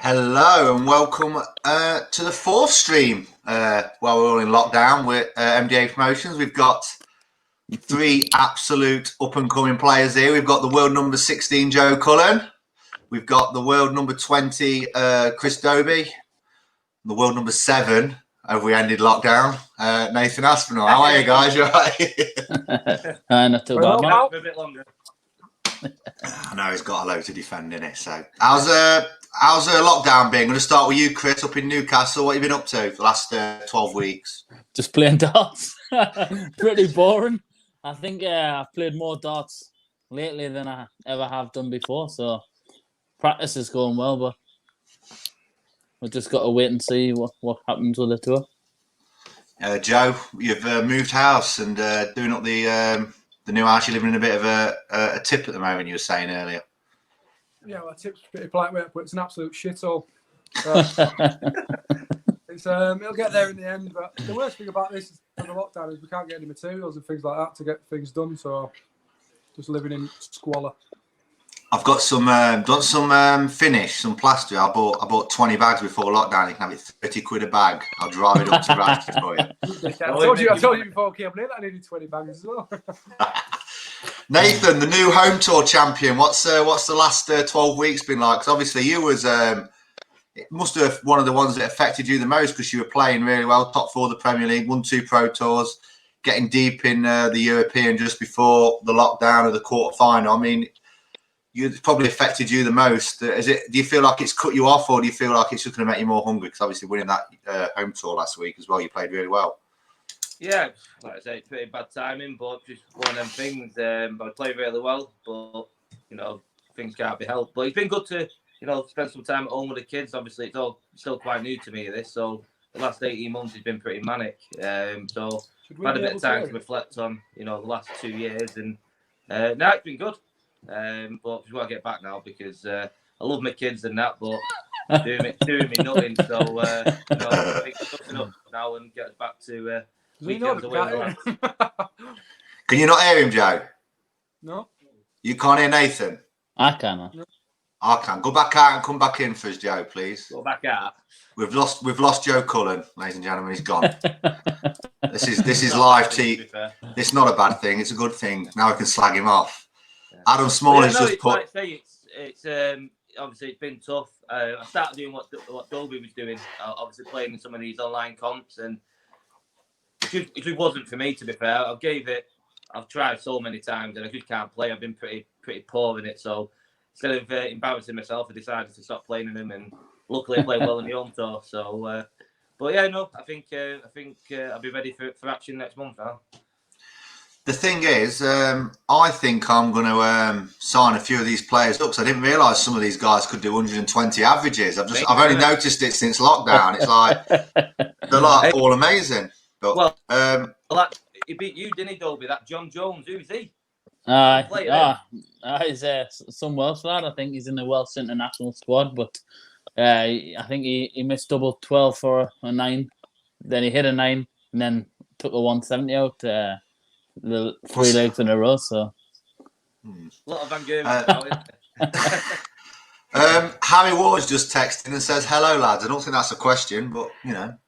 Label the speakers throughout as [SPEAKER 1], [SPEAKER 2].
[SPEAKER 1] Hello and welcome to the fourth stream while we're all in lockdown with MDA Promotions. We've got three absolute up-and-coming players here. We've got the world number 16, Joe Cullen. We've got the world number 20, Chris Dobey. The world number 7, have we ended lockdown, Nathan Aspinall. How are you guys? You all right?
[SPEAKER 2] Not too bad, man.
[SPEAKER 3] A bit longer.
[SPEAKER 1] I know he's got a load to defend in it. So how's lockdown been? I'm going to start with you, Chris, up in Newcastle. What have you been up to for the last 12 weeks?
[SPEAKER 2] Just playing darts. Pretty boring. I think I've played more darts lately than I ever have done before. So practice is going well, but we've just got to wait and see what happens with the tour.
[SPEAKER 1] Joe, you've moved house and doing up the new house. You're living in a bit of a tip at the moment, you were saying earlier.
[SPEAKER 4] Yeah, well, tip's a pretty polite way, but it's an absolute shithole. It'll get there in the end. But the worst thing about this for the lockdown is we can't get any materials and things like that to get things done. So just living in squalor.
[SPEAKER 1] I've got some finish, some plaster. I bought 20 bags before lockdown. You can have it 30 quid a bag. I'll drive it up to Bradford for you.
[SPEAKER 4] I told you before I came in that I needed 20 bags as well.
[SPEAKER 1] Nathan, the new home tour champion. What's the last 12 weeks been like? Because obviously you was it must have one of the ones that affected you the most because you were playing really well, top 4 of the Premier League, won 2 Pro Tours, getting deep in the European just before the lockdown of the quarter final. I mean, it's probably affected you the most. Do you feel like it's cut you off, or do you feel like it's just going to make you more hungry? Because obviously winning that home tour last week as well, you played really well.
[SPEAKER 3] Yeah, like I say, it's pretty bad timing, but just one of them things. I played really well, but things can't be helped. But it's been good to spend some time at home with the kids. Obviously, it's all still quite new to me, this. So the last 18 months has been pretty manic. So I've had a bit of time to reflect on the last 2 years, and now it's been good. But just want to get back now because I love my kids and that, but doing me nothing. So I think it's up now and get us back to weekends away with the lads.
[SPEAKER 1] Can you not hear him, Joe?
[SPEAKER 4] No.
[SPEAKER 1] You can't hear Nathan?
[SPEAKER 2] I can.
[SPEAKER 4] No.
[SPEAKER 1] I can. Go back out and come back in for us, Joe, please.
[SPEAKER 3] Go back out.
[SPEAKER 1] We've lost Joe Cullen, ladies and gentlemen. He's gone. This is live TV. It's not a bad thing. It's a good thing. Now we can slag him off. Adam Smalley's just put.
[SPEAKER 3] Like I say, it's obviously it's been tough. I started doing what Dobey was doing, obviously playing in some of these online comps, and it just wasn't for me, to be fair. I've tried so many times, and I just can't play. I've been pretty poor in it. So instead of embarrassing myself, I decided to stop playing in them, and luckily I played well in the home tour. So, but yeah, no, I think I'll be ready for action next month now.
[SPEAKER 1] The thing is, I think I'm going to sign a few of these players up. So I didn't realise some of these guys could do 120 averages. I've only noticed it since lockdown. It's like they're like all amazing. But
[SPEAKER 3] he beat you, didn't he, Dobey? That John Jones, who's he?
[SPEAKER 2] He's some Welsh lad. I think he's in the Welsh international squad. But I think he missed double 12 for a 9. Then he hit a 9 and then took a 170 out. The 3 legs in a row, so
[SPEAKER 3] a lot of Van Gerwen about
[SPEAKER 1] it. Harry Ward's just texting and says, "Hello, lads." I don't think that's a question, but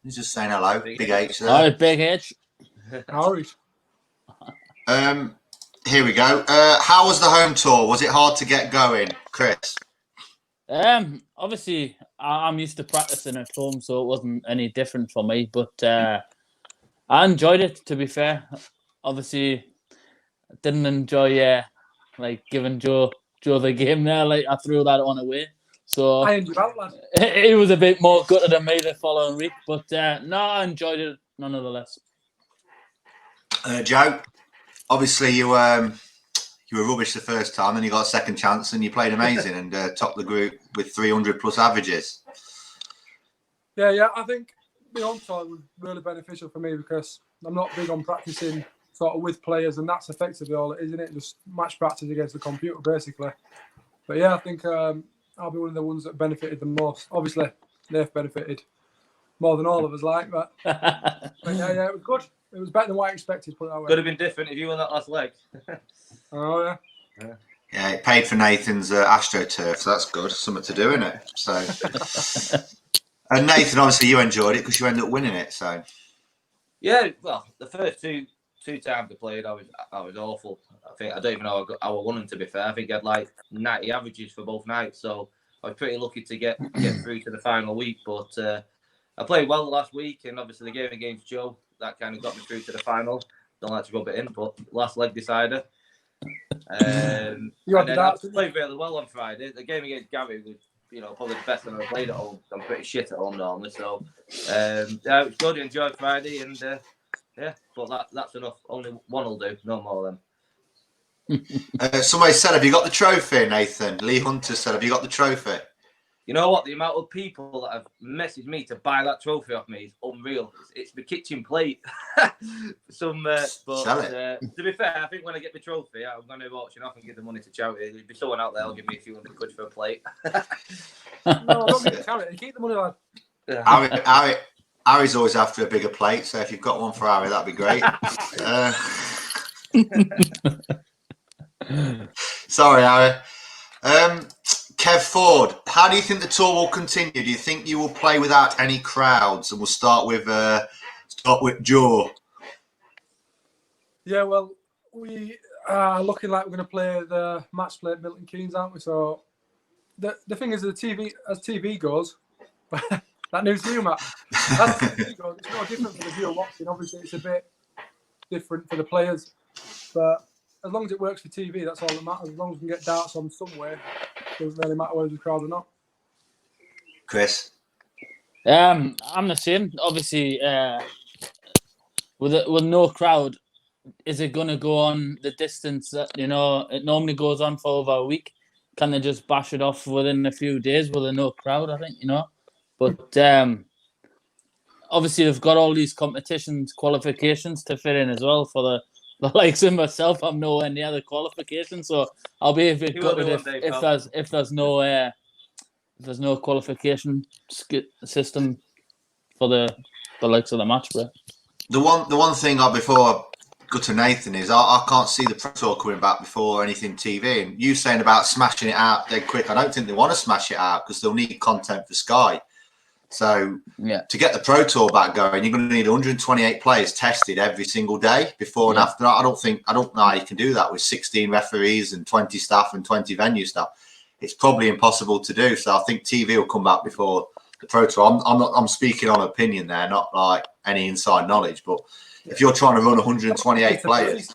[SPEAKER 1] he's just saying hello. Big H there.
[SPEAKER 2] All right, Big H.
[SPEAKER 4] Harry.
[SPEAKER 1] Here we go. How was the home tour? Was it hard to get going, Chris?
[SPEAKER 2] Obviously, I'm used to practicing at home, so it wasn't any different for me. But I enjoyed it. To be fair, obviously, I didn't enjoy like giving Joe the game there. Like I threw that one away. So
[SPEAKER 4] I enjoyed that, lad.
[SPEAKER 2] he was a bit more gutted than me the following week. But no, I enjoyed it nonetheless.
[SPEAKER 1] Joe, obviously you were rubbish the first time, and you got a second chance, and you played amazing and topped the group with 300 plus averages.
[SPEAKER 4] Yeah. I think the home tour was really beneficial for me because I'm not big on practicing sort of with players, and that's effectively all it is, isn't it? Just match practice against the computer, basically. But yeah, I think I'll be one of the ones that benefited the most. Obviously, they've benefited more than all of us, but yeah, it was good. It was better than what I expected, put it that way.
[SPEAKER 3] Could have been different if you won that last leg.
[SPEAKER 4] Oh, yeah.
[SPEAKER 1] Yeah, it paid for Nathan's AstroTurf, so that's good. Something to do, isn't it? So, and Nathan, obviously, you enjoyed it because you ended up winning it. So,
[SPEAKER 3] yeah, well, the first two times I played, I was awful. I don't even know how I won them. To be fair, I think I had like 90 averages for both nights, so I was pretty lucky to get through to the final week. But I played well the last week, and obviously the game against Joe that kind of got me through to the final. Don't like to rub it in, but last leg decider.
[SPEAKER 4] You had the darts,
[SPEAKER 3] I played really well on Friday. The game against Gary was, probably the best I've ever played at home. I'm pretty shit at home normally, so yeah, it was good. I enjoyed Friday, and yeah, but that's enough. Only one will do, no more than.
[SPEAKER 1] somebody said, "Have you got the trophy, Nathan?" Lee Hunter said, "Have you got the trophy?"
[SPEAKER 3] You know what? The amount of people that have messaged me to buy that trophy off me is unreal. It's the kitchen plate.
[SPEAKER 1] Sell it.
[SPEAKER 3] To be fair, I think when I get the trophy, I'm going to auction off and give the money to charity. There'll be someone out there who'll give me a few hundred quid for a plate.
[SPEAKER 4] No, don't give it to charity. Keep the money, lad.
[SPEAKER 3] Yeah.
[SPEAKER 1] Harry's always after a bigger plate, so if you've got one for Harry, that'd be great. Sorry, Harry. Kev Ford, how do you think the tour will continue? Do you think you will play without any crowds? And we'll start with Joe.
[SPEAKER 4] Yeah, well, we are looking like we're going to play the match play at Milton Keynes, aren't we? So the thing is, as TV goes, that news to you, Matt. As TV goes, it's no different for the viewer watching. Obviously, it's a bit different for the players, but as long as it works for TV, that's all that matters. As long as we can get darts on somewhere, it doesn't really matter whether there's a crowd or not.
[SPEAKER 1] Chris?
[SPEAKER 2] I'm the same. Obviously, with no crowd, is it going to go on the distance that, it normally goes on for over a week? Can they just bash it off within a few days with no crowd, I think, But obviously, they've got all these qualifications to fit in as well for the likes of myself. I'm nowhere near the qualifications, so I'll be a bit gutted if there's no qualification system for the likes of the match, bro.
[SPEAKER 1] The one thing before I go to Nathan is I can't see the Pro Tour coming back before anything TV. And you saying about smashing it out dead quick, I don't think they want to smash it out because they'll need content for Sky. So to get the Pro Tour back going, you're going to need 128 players tested every single day before and after. I don't know how you can do that with 16 referees and 20 staff and 20 venue staff. It's probably impossible to do. So I think TV will come back before the Pro Tour. I'm speaking on opinion there, not like any inside knowledge. But if you're trying to run 128 players,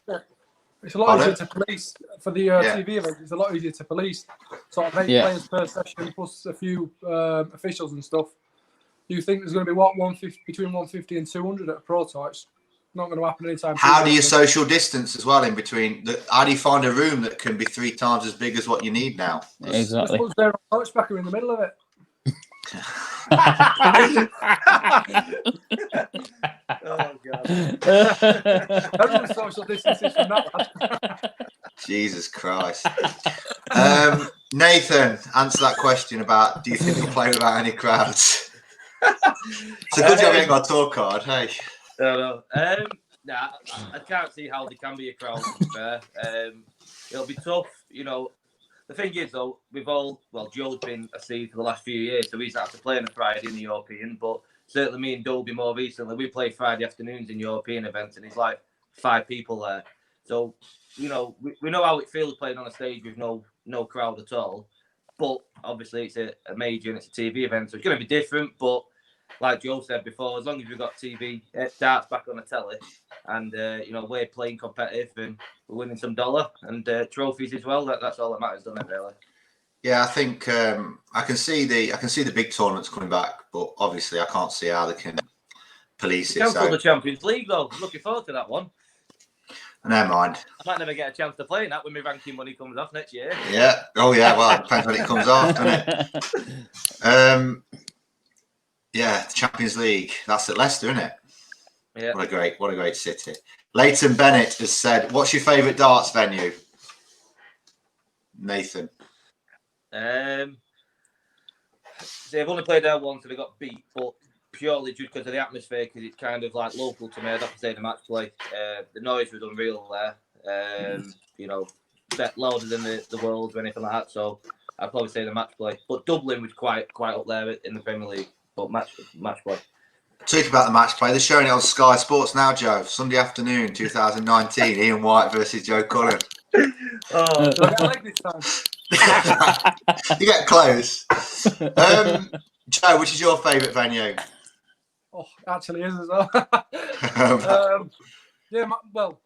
[SPEAKER 4] it's a lot easier to police for the TV event. It's a lot easier to police. Sort of 8 players per session plus a few officials and stuff. You think there's going to be between 150 and 200 at a Pro Tour? It's not going to happen anytime soon.
[SPEAKER 1] How do you social distance as well in between? How do you find a room that can be 3 times as big as what you need now?
[SPEAKER 2] Exactly.
[SPEAKER 4] Just put their touchbacker in the middle of it.
[SPEAKER 3] Oh God!
[SPEAKER 4] Everyone's social distancing from that.
[SPEAKER 1] Jesus Christ. Nathan, answer that question about do you think you'll play without any crowds? It's a good job you ain't got a tour card, hey.
[SPEAKER 3] No. I can't see how there can be a crowd. It'll be tough, The thing is, though, Joe's been a seed for the last few years, so he's had to play on a Friday in the European. But certainly, me and Dobey more recently, we play Friday afternoons in European events, and it's like 5 people there. So, we know how it feels playing on a stage with no crowd at all. but obviously it's a major and it's a TV event, so it's going to be different. But like Joe said before, as long as we've got TV darts back on the telly, and we're playing competitive and we're winning some dollar and trophies as well, that's all that matters, doesn't it? Really.
[SPEAKER 1] Yeah, I think I can see the big tournaments coming back, but obviously I can't see how they can police it.
[SPEAKER 3] Cancel the Champions League though. Looking forward to that one.
[SPEAKER 1] Never mind.
[SPEAKER 3] I might never get a chance to play in that when my ranking money comes off next year.
[SPEAKER 1] Yeah. Oh yeah. Well, it depends when it comes off, doesn't it? Yeah, the Champions League. That's at Leicester, isn't it?
[SPEAKER 3] Yeah.
[SPEAKER 1] What a great city. Leighton Bennett has said, "What's your favourite darts venue?" Nathan.
[SPEAKER 3] See, I've only played there once and I got beat, but purely just because of the atmosphere, because it's kind of like local to me. I'd have to say the match play. The noise was unreal there. Bet louder than the World or anything like that. So I'd probably say the match play. But Dublin was quite up there in the Premier League. But match play.
[SPEAKER 1] Talking about the match play, they're showing it on Sky Sports now, Joe. Sunday afternoon, 2019. Ian White versus Joe Cullen.
[SPEAKER 4] Oh, do I get a leg this time?
[SPEAKER 1] You get close. Joe, which is your favourite venue?
[SPEAKER 4] Oh, it actually is as well. Well,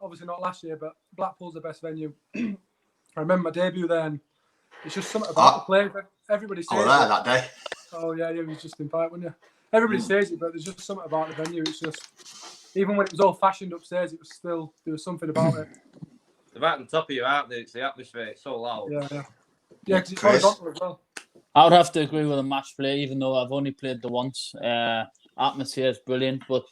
[SPEAKER 4] obviously not last year, but Blackpool's the best venue. I remember my debut there, and it's just something about the play. Everybody says
[SPEAKER 1] that day.
[SPEAKER 4] Oh yeah, you was just in fight, wasn't you? Everybody says it, but there's just something about the venue. It's just, even when it was old-fashioned upstairs, it was still, there was something about it.
[SPEAKER 3] The back on top of you, aren't they? It's the atmosphere. It's so loud.
[SPEAKER 4] Yeah, because it's horizontal as well.
[SPEAKER 2] I would have to agree with the match play, even though I've only played the once. Atmosphere is brilliant, but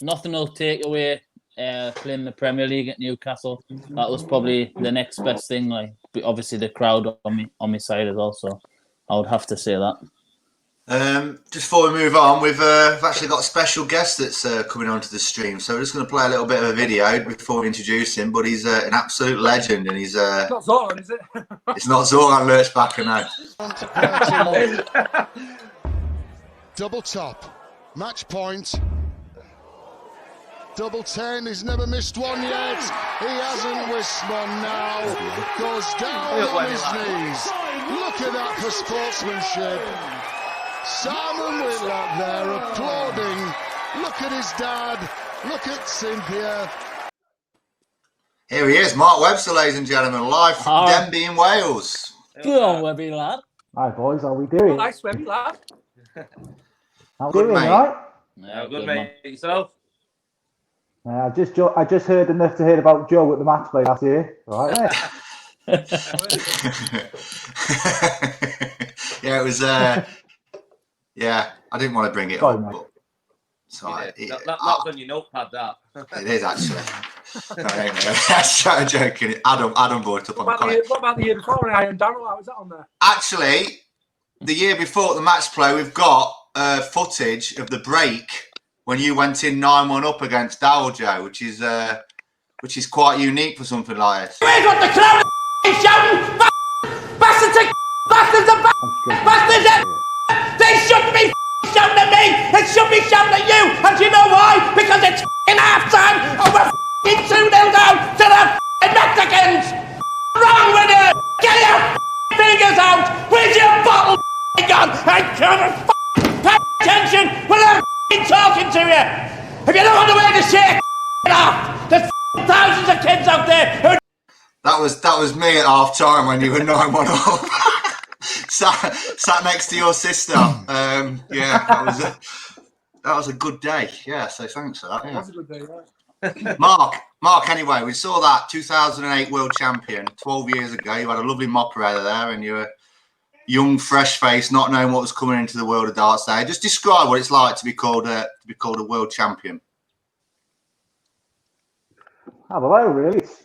[SPEAKER 2] nothing will take away playing the Premier League at Newcastle. That was probably the next best thing. Like, obviously the crowd on my side as well, so I would have to say that.
[SPEAKER 1] Just before we move on, we've actually got a special guest that's coming onto the stream. So we're just going to play a little bit of a video before we introduce him. But he's an absolute legend, and he's
[SPEAKER 4] It's not Zoran, is it?
[SPEAKER 1] It's not Zoran Lurchbacher, no.
[SPEAKER 5] Double top, match point. Double 10, he's never missed one yet. He hasn't missed one now. Goes down on his knees. Look at that for sportsmanship. Simon Whitlock there applauding. Look at his dad. Look at Cynthia.
[SPEAKER 1] Here he is, Mark Webster, ladies and gentlemen, live from Denbigh in Wales.
[SPEAKER 2] Good on, Webby, lad.
[SPEAKER 6] Hi, boys. How we doing?
[SPEAKER 4] Nice, Webby, lad.
[SPEAKER 6] How
[SPEAKER 1] Good,
[SPEAKER 6] we doing,
[SPEAKER 1] mate.
[SPEAKER 6] right?
[SPEAKER 3] Yeah, good mate. Yourself?
[SPEAKER 6] I just heard enough to hear about Joe at the match play last year. Right,
[SPEAKER 1] Yeah, it was. Yeah, I didn't want to bring it
[SPEAKER 6] Sorry,
[SPEAKER 1] up,
[SPEAKER 6] mate.
[SPEAKER 1] but sorry.
[SPEAKER 3] That's on your notepad, that.
[SPEAKER 1] It is actually. I'm joking. Adam brought it up on the comment.
[SPEAKER 4] What about the year before when I and Darryl? How was that on there?
[SPEAKER 1] Actually, the year before the match play, we've got footage of the break when you went in 9-1 up against Darryl, Joe, which is quite unique for something like this.
[SPEAKER 7] Here's what the crowd is shouting! Bastards and bastards and bastards and they shouldn't be shouting at me! It should be shouting at you! And do you know why? Because it's half time and we're 2-0 down to the Mexicans! Wrong with you! Get your fingers out! Where's your bottle gun? And come and pay attention when I'm talking to you! If you don't want to wear the shit off, there's thousands of kids out there who...
[SPEAKER 1] That was me at half time when you were 9-1 up. sat next to your sister. Yeah, that was a good day. Yeah, so thanks for that.
[SPEAKER 4] That
[SPEAKER 1] Yeah.
[SPEAKER 4] was a good day, right?
[SPEAKER 1] Mark. Anyway, we saw that 2008 World Champion 12 years ago. You had a lovely mopper out of there, and you were young, fresh face, not knowing what was coming into the world of darts. There, just describe what it's like to be called a world champion.
[SPEAKER 6] I don't know, really. It's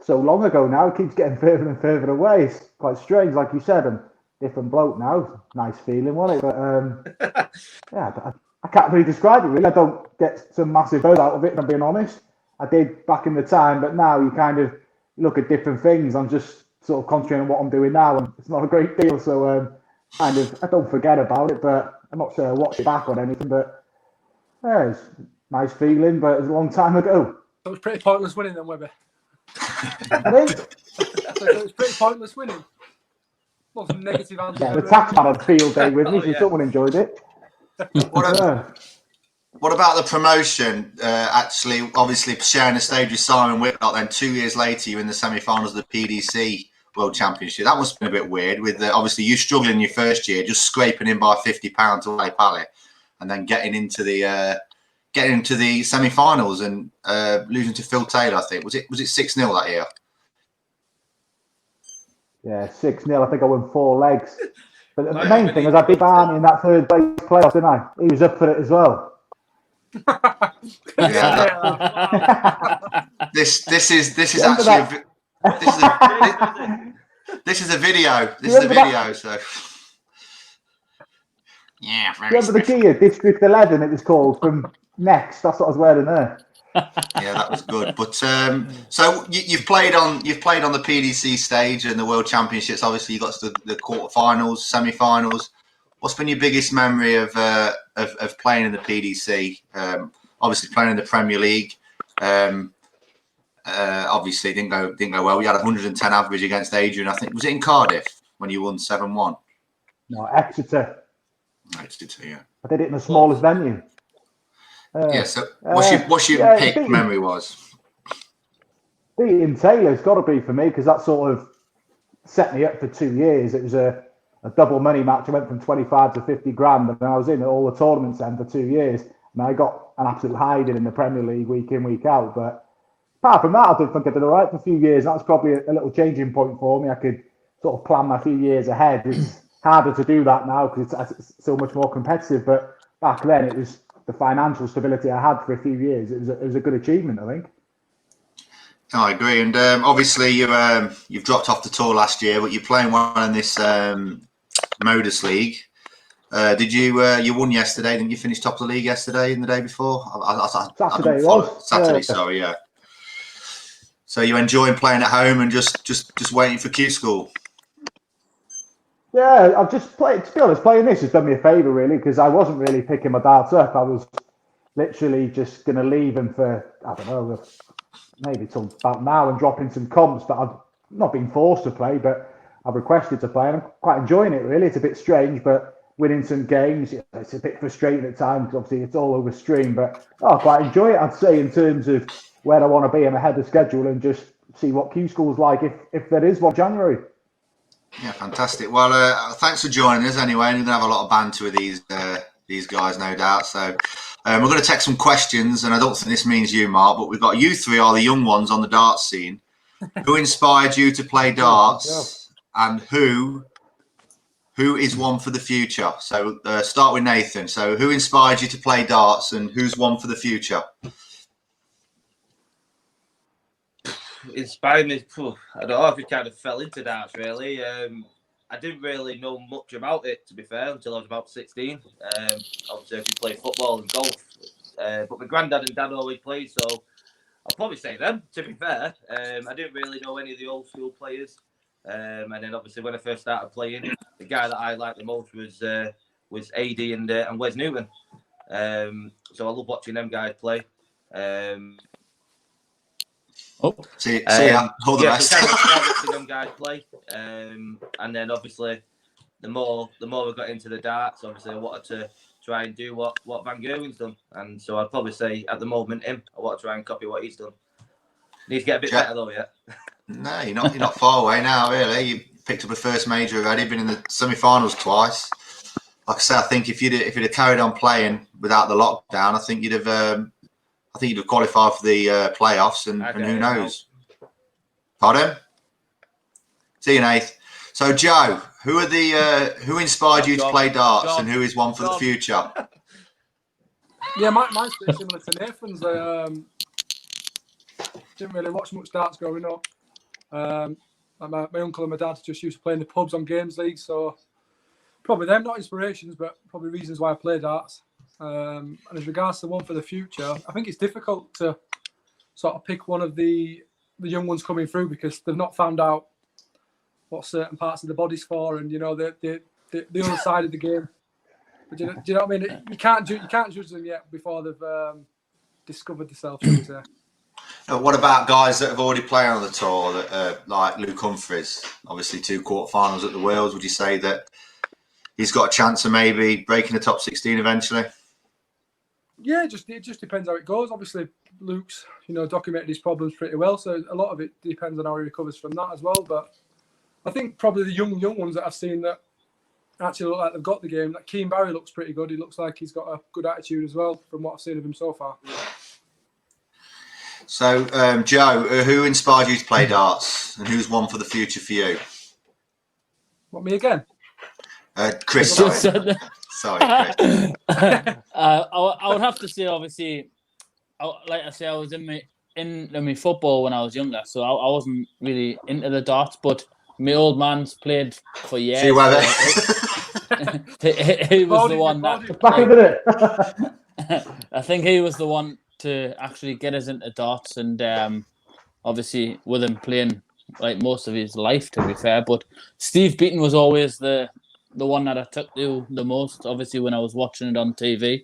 [SPEAKER 6] so long ago now. It keeps getting further and further away. It's quite strange, like you said. I'm different bloke now. Nice feeling, wasn't it? But yeah, I can't really describe it. Really, I don't get some massive buzz out of it. If I'm being honest, I did back in the time, but now you kind of look at different things. I'm just sort of concentrating on what I'm doing now, and it's not a great deal. So kind of, I don't forget about it, but I'm not sure I watch it back or anything. But yeah, it's a nice feeling, but it's a long time ago.
[SPEAKER 4] So it was pretty pointless winning then, Webby.
[SPEAKER 6] I think.
[SPEAKER 4] So it was pretty pointless winning. lots of negative answers.
[SPEAKER 6] Yeah, the tax man had a field day with me, so
[SPEAKER 3] yeah.
[SPEAKER 6] someone enjoyed it.
[SPEAKER 1] What about the promotion? Actually, obviously sharing the stage with Simon Whitlock. Then 2 years later, you're in the semi-finals of the PDC World Championship. That must have been a bit weird. With obviously you struggling your first year, just scraping in by £50 away pallet, and then getting into the semi-finals and losing to Phil Taylor. I think was it 6-0 that year?
[SPEAKER 6] Yeah, 6-0. I think I won 4 legs. But the main thing was I beat Barney in that third place playoff, didn't I? He was up for it as well.
[SPEAKER 1] This is actually this is a video. This is a video. So yeah,
[SPEAKER 6] remember the gear, District 11, it was called, from Next. That's what I was wearing there.
[SPEAKER 1] Yeah, that was good. But so you've played on the PDC stage and the World Championships. Obviously, you got to the quarterfinals, semi-finals. What's been your biggest memory of playing in the PDC? Obviously, playing in the Premier League. Obviously, didn't go well. We had 110 average against Adrian. I think was it in Cardiff when you won 7-1?
[SPEAKER 6] No, Exeter.
[SPEAKER 1] Exeter, yeah.
[SPEAKER 6] I did it in the smallest venue.
[SPEAKER 1] So what's your pick memory was?
[SPEAKER 6] Beating Taylor's got to be for me because that sort of set me up for 2 years. It was a double money match. I went from 25 to 50 grand, and I was in all the tournaments then for 2 years. And I got an absolute hiding in the Premier League week in, week out. But apart from that, I think I did all right for a few years. That was probably a little changing point for me. I could sort of plan my few years ahead. It's harder to do that now because it's so much more competitive. But back then, it was the financial stability I had for a few years. It was a good achievement, I think.
[SPEAKER 1] I agree, and obviously you've dropped off the tour last year, but you're playing well in this Modus League. Did you won yesterday? Didn't you finish top of the league yesterday and the day before? Saturday, sorry, yeah. So you enjoying playing at home and just waiting for Q School?
[SPEAKER 6] Yeah, I've just played. To be honest, playing this has done me a favour really because I wasn't really picking my darts up. I was literally just going to leave them for I don't know, maybe till about now and drop in some comps. But I've not been forced to play, but I've requested to play, and I'm quite enjoying it. Really, it's a bit strange, but winning some games, it's a bit frustrating at times. Obviously, it's all over stream, but I quite enjoy it. I'd say in terms of where I want to be, I'm ahead of schedule and just see what Q School's like if there is one January.
[SPEAKER 1] Yeah, fantastic. Well, thanks for joining us anyway. We're going to have a lot of banter with these guys, no doubt. So we're going to take some questions, and I don't think this means you, Mark, but we've got you three are the young ones on the darts scene. Who inspired you to play darts, and who is one for the future? So start with Nathan. So who inspired you to play darts, and who's one for the future?
[SPEAKER 3] Inspired me. I don't know if it kind of fell into darts really. I didn't really know much about it, to be fair, until I was about 16. Obviously, I could play football and golf, but my granddad and dad always played, so I'll probably say them. To be fair, I didn't really know any of the old school players, and then obviously when I first started playing, the guy that I liked the most was AD and Wes Newton. So I love watching them guys play.
[SPEAKER 1] See ya. All the best.
[SPEAKER 3] So watching them guys play, and then obviously the more we got into the darts, obviously I wanted to try and do what Van Gerwen's done, and so I'd probably say at the moment I want to try and copy what he's done. Needs to get a bit better though, yeah.
[SPEAKER 1] No, you're not far away now, really. You picked up a first major already, been in the semi-finals twice. Like I say, I think if you'd have carried on playing without the lockdown, I think you'd have qualified for the playoffs, and who knows? Pardon? See you, Nath. So, Joe, who inspired you to play darts, and who is one for the future?
[SPEAKER 4] Yeah, mine's pretty similar to Nathan's. Didn't really watch much darts growing up. My uncle and my dad just used to play in the pubs on games league, so probably them, not inspirations, but probably reasons why I play darts. And as regards to one for the future, I think it's difficult to sort of pick one of the young ones coming through because they've not found out what certain parts of the body's for, and the other side of the game. But do you know what I mean? You can't judge them yet before they've discovered themselves.
[SPEAKER 1] What about guys that have already played on the tour, that like Luke Humphries? Obviously, 2 quarterfinals at the Worlds. Would you say that he's got a chance of maybe breaking the top 16 eventually?
[SPEAKER 4] Yeah, it just depends how it goes. Obviously, Luke's documented his problems pretty well, so a lot of it depends on how he recovers from that as well. But I think probably the young ones that I've seen that actually look like they've got the game. Like Keane Barry looks pretty good. He looks like he's got a good attitude as well, from what I've seen of him so far.
[SPEAKER 1] So, Joe, who inspired you to play darts, and who's one for the future for you?
[SPEAKER 4] What, me again?
[SPEAKER 1] Chris, sorry. Sorry, Chris.
[SPEAKER 2] I would have to say, obviously, like I say, I was in my football when I was younger, so I wasn't really into the darts. But my old man's played for years.
[SPEAKER 1] See whether
[SPEAKER 2] he was the one that.
[SPEAKER 6] Back a minute.
[SPEAKER 2] I think he was the one to actually get us into darts, and obviously with him playing like most of his life, to be fair. But Steve Beaton was always the one that I took to the most, obviously when I was watching it on TV.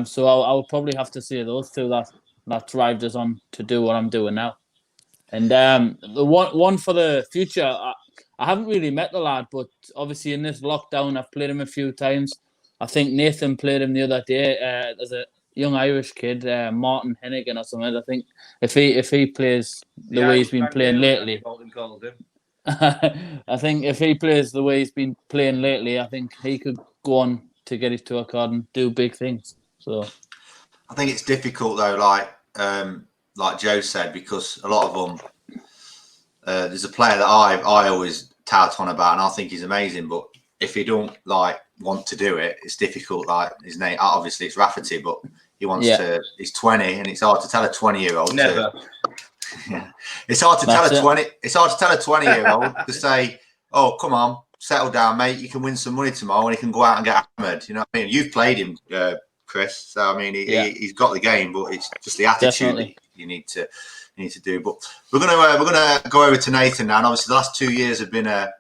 [SPEAKER 2] So I would probably have to say those two that drived us on to do what I'm doing now. And the one for the future, I haven't really met the lad, but obviously in this lockdown I've played him a few times. I think Nathan played him the other day. There's a young Irish kid, Martin Hennigan or something. I think if he plays the way he's been playing lately, I think if he plays the way he's been playing lately, I think he could go on to get his tour card and do big things. So
[SPEAKER 1] I think it's difficult though, like Joe said, because a lot of them. There's a player that I always tout on about, and I think he's amazing. But if he don't want to do it, it's difficult. Like his name, obviously it's Rafferty, but he wants to. He's 20, and it's hard to tell a 20-year-old.
[SPEAKER 3] Never.
[SPEAKER 1] It's hard to tell a 20. It's hard to tell a 20-year-old to say, "Oh, come on, settle down, mate. You can win some money tomorrow, and he can go out and get hammered." You know what I mean? You've played him, Chris. So I mean, he's got the game, but it's just the attitude that you need to do. But we're gonna go over to Nathan now. And obviously, the last 2 years have been a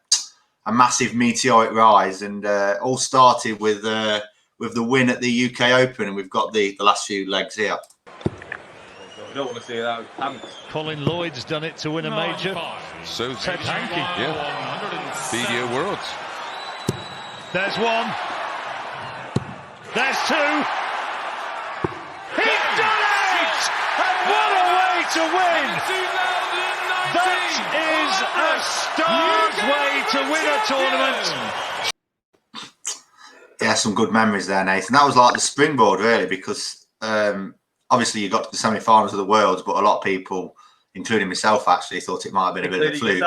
[SPEAKER 1] massive meteoric rise, and all started with the win at the UK Open, and we've got the last few legs here.
[SPEAKER 3] I don't want to see that.
[SPEAKER 8] Colin Lloyd's done it to win a major.
[SPEAKER 9] So
[SPEAKER 8] Ted Hankey.
[SPEAKER 9] Yeah. BDO Worlds.
[SPEAKER 8] There's one. There's two. He's done it! And what a way to win! That is a star's way to win a tournament.
[SPEAKER 1] Yeah, some good memories there, Nathan. That was like the springboard, really, because obviously you got to the semi-finals of the Worlds, but a lot of people, including myself, actually thought it might have been a bit of a fluke.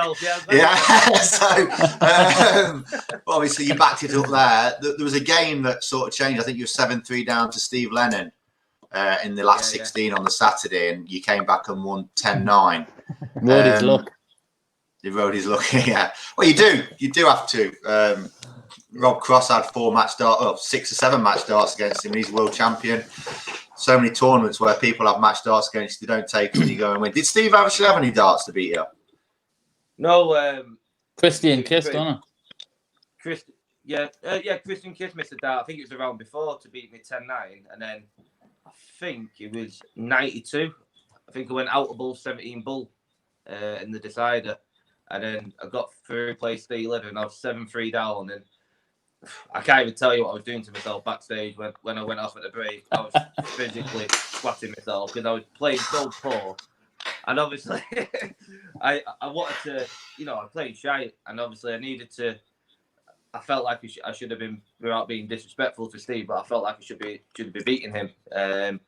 [SPEAKER 1] But obviously you backed it up there. There was a game that sort of changed. I think you were 7-3 down to Steve Lennon in the last 16 on the Saturday, and you came back and won 10-9.
[SPEAKER 2] Rode his luck.
[SPEAKER 1] He rode his luck, yeah. Well, you do have to. Rob Cross had 6 or 7 match darts against him. He's world champion. So many tournaments where people have match darts against you, they don't take them and you go and win. Did Steve actually have any darts to beat you?
[SPEAKER 3] No.
[SPEAKER 2] Christian Kiss, don't I?
[SPEAKER 3] Christian Kiss missed a dart. I think it was the round before to beat me 10-9, and then I think it was 92. I think I went out of bull 17 bull in the decider, and then I got through play stealing, and I was 7-3 down, and I can't even tell you what I was doing to myself backstage when I went off at the break. I was physically swatting myself because I was playing so poor. And obviously, I wanted to, I played shy, and obviously I needed to. I felt like I should have been, without being disrespectful to Steve, but I felt like I should be beating him. And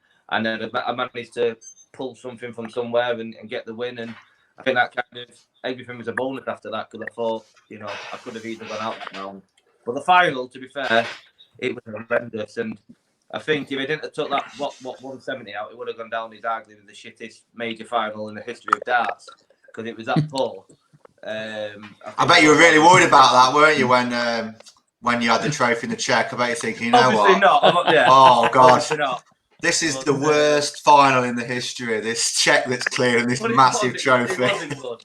[SPEAKER 3] then I managed to pull something from somewhere and get the win. And I think that kind of everything was a bonus after that, because I thought, I could have either gone out that round. But the final, to be fair, it was horrendous. And I think if he didn't have took that 170 out, it would have gone down as arguably the shittest major final in the history of darts, because it was that poor.
[SPEAKER 1] I bet you were really worried about that, weren't you, when you had the trophy in the check? I bet you're thinking,
[SPEAKER 3] Obviously not.
[SPEAKER 1] Oh, God.
[SPEAKER 3] Obviously not.
[SPEAKER 1] This is the worst final in the history of this check that's clear and this massive trophy.
[SPEAKER 3] It wasn't good.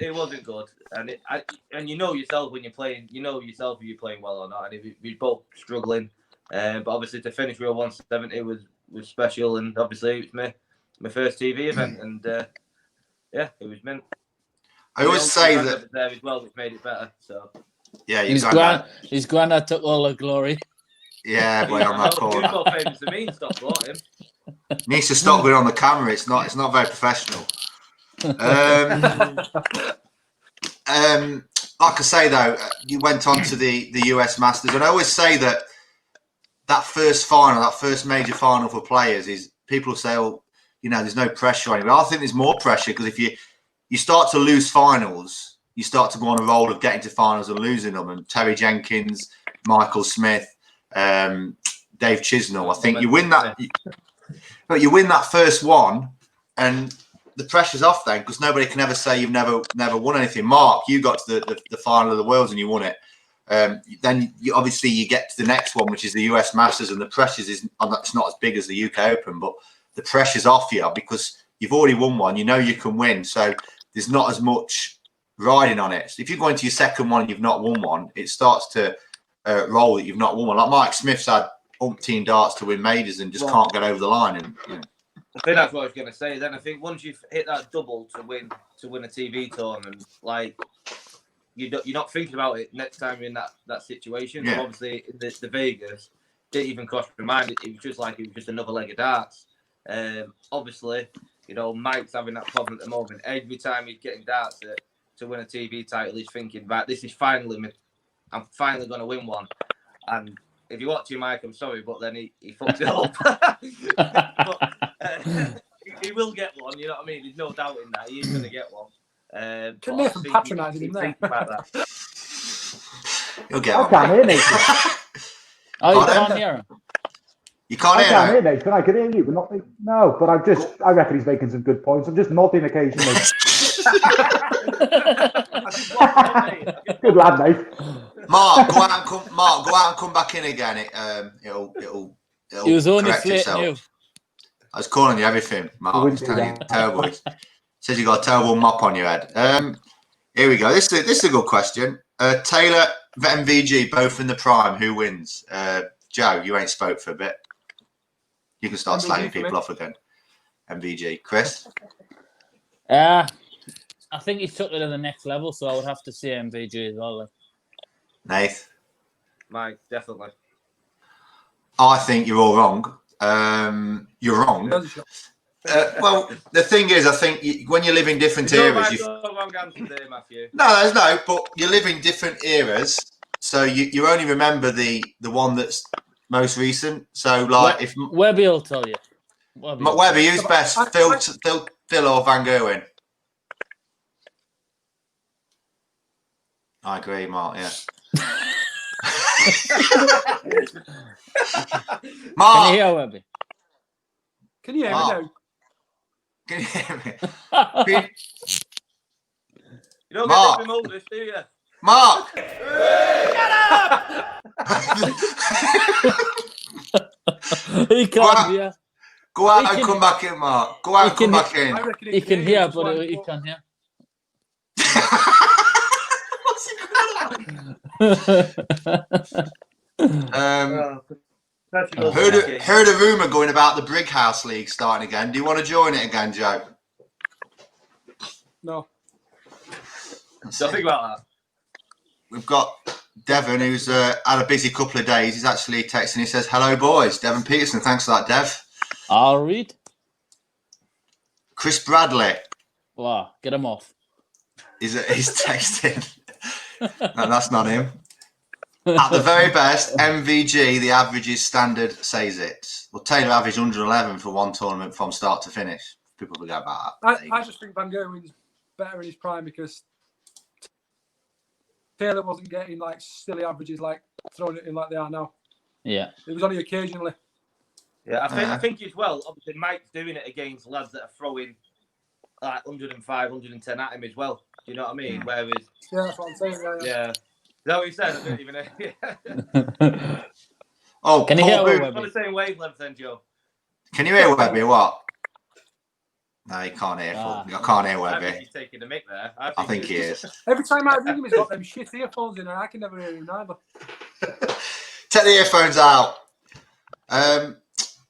[SPEAKER 3] It wasn't good, and you know yourself when you're playing. You know yourself if you're playing well or not. And we both struggling, but obviously to finish with a 170 was special, and obviously it was me. my first TV event, and yeah, it was mint.
[SPEAKER 1] I always say that
[SPEAKER 3] was there as well, which made it better. So
[SPEAKER 1] yeah,
[SPEAKER 2] his granddad took all the glory.
[SPEAKER 1] Yeah, boy, on that
[SPEAKER 3] He
[SPEAKER 1] corner.
[SPEAKER 3] was more famous than me and stopped bought him.
[SPEAKER 1] Needs to stop going on the camera. It's not very professional. Like I say though, you went on to the US Masters, and I always say that first final, that first major final for players is people say, "Oh, you know, there's no pressure on you." But I think there's more pressure because if you start to lose finals, you start to go on a roll of getting to finals and losing them. And Terry Jenkins, Michael Smith, Dave Chisnell, I think you win that. But you win that first one, and the pressure's off then because nobody can ever say you've never won anything. Mark, you got to the final of the Worlds and you won it. Then obviously you get to the next one, which is the US Masters, and the pressures it's not as big as the UK Open, but the pressure's off you because you've already won one. You know you can win, so there's not as much riding on it. So if you're going to your second one and you've not won one, it starts to roll that you've not won one. Like Mike Smith's had umpteen darts to win majors and just can't get over the line. And you know.
[SPEAKER 3] I think that's what I was going to say. Then I think once you've hit that double to win a TV tournament, like you're not thinking about it next time you're in that situation.
[SPEAKER 1] Yeah.
[SPEAKER 3] So obviously, the Vegas didn't even cross my mind. It was just another leg of darts. Obviously, you know, Mike's having that problem at the moment. Every time he's getting darts to win a TV title, he's thinking, right, this is I'm finally going to win one. And if you're watching Mike, I'm sorry, but then he fucks it up. But he will get one, you know what I mean? There's no doubt in that. He is going to get one.
[SPEAKER 4] Can Nathan patronising him there?
[SPEAKER 3] About that.
[SPEAKER 1] You'll get
[SPEAKER 6] I
[SPEAKER 1] one.
[SPEAKER 6] can't hear Nathan.
[SPEAKER 2] Oh, you can't hear him?
[SPEAKER 1] You can't
[SPEAKER 6] I
[SPEAKER 1] hear
[SPEAKER 6] can't
[SPEAKER 1] him.
[SPEAKER 6] hear Nathan. I can hear you, but not me. No, but I reckon he's making some good points. I'm just nodding occasionally. Good lad, mate.
[SPEAKER 1] Mark, go out and come back in again. It'll
[SPEAKER 2] He was only
[SPEAKER 1] correct
[SPEAKER 2] flating
[SPEAKER 1] itself.
[SPEAKER 2] you.
[SPEAKER 1] I was calling you everything, Mark. Just telling you terrible. Says you got a terrible mop on your head. Here we go. This is a good question. Taylor, MVG, both in the prime. Who wins? Joe, you ain't spoke for a bit. You can start slagging people off again. MVG. Chris?
[SPEAKER 2] I think he took it to the next level, so I would have to say MVG as well. Then.
[SPEAKER 1] Nath?
[SPEAKER 3] Mike, definitely.
[SPEAKER 1] I think you're all wrong. You're wrong. Well, the thing is, I think when you live in different eras...
[SPEAKER 3] wrong answer there, Matthew.
[SPEAKER 1] No, there's no, but you live in different eras, so you only remember the one that's most recent. So, like, if...
[SPEAKER 2] Webby will tell you.
[SPEAKER 1] Webby, who's best? Phil or Van Gerwen? I agree, Mark, yeah. Mark!
[SPEAKER 2] Can you hear Webby?
[SPEAKER 4] Can you hear me now?
[SPEAKER 1] Can you hear me?
[SPEAKER 3] You don't
[SPEAKER 1] Mark.
[SPEAKER 3] get this oldest, do you?
[SPEAKER 1] Mark!
[SPEAKER 2] He can't hear.
[SPEAKER 1] Go out and come back in, Mark. Go out and come back in.
[SPEAKER 2] He can hear, but he can't hear.
[SPEAKER 1] Heard a rumour going about the Brig House League starting again. Do you want to join it again, Joe?
[SPEAKER 4] No.
[SPEAKER 3] Don't think about that.
[SPEAKER 1] We've got Devon, who's had a busy couple of days. He's actually texting. He says, "Hello, boys." Devon Peterson. Thanks for that, Dev.
[SPEAKER 2] I'll read.
[SPEAKER 1] Chris Bradley.
[SPEAKER 2] Wow, get him off.
[SPEAKER 1] He's texting. No, that's not him. At the very best, MVG, the average is standard, says it. Well, Taylor averaged 111 for one tournament from start to finish. People forget about that.
[SPEAKER 4] I just think Van Gerwen's better in his prime because Taylor wasn't getting like silly averages like throwing it in like they are now.
[SPEAKER 2] Yeah.
[SPEAKER 4] It was only occasionally.
[SPEAKER 3] Yeah, I think as well, obviously Mike's doing it against lads that are throwing like 105, 110 at him as well. Do you know what I mean? Whereas...
[SPEAKER 4] Yeah, that's what I'm saying. Yeah.
[SPEAKER 3] Is that what you said? I don't even know.
[SPEAKER 1] Oh,
[SPEAKER 2] can you hear
[SPEAKER 3] We're
[SPEAKER 2] Webby?
[SPEAKER 3] on the same wavelength then, Joe.
[SPEAKER 1] Can you hear Webby? What? No, you can't hear. I can't hear
[SPEAKER 3] I think
[SPEAKER 1] Webby.
[SPEAKER 3] he's taking the mic there.
[SPEAKER 1] I think he is.
[SPEAKER 4] Every time I ring him, he's got them shit earphones in, and I can never hear him neither.
[SPEAKER 1] Take the earphones out.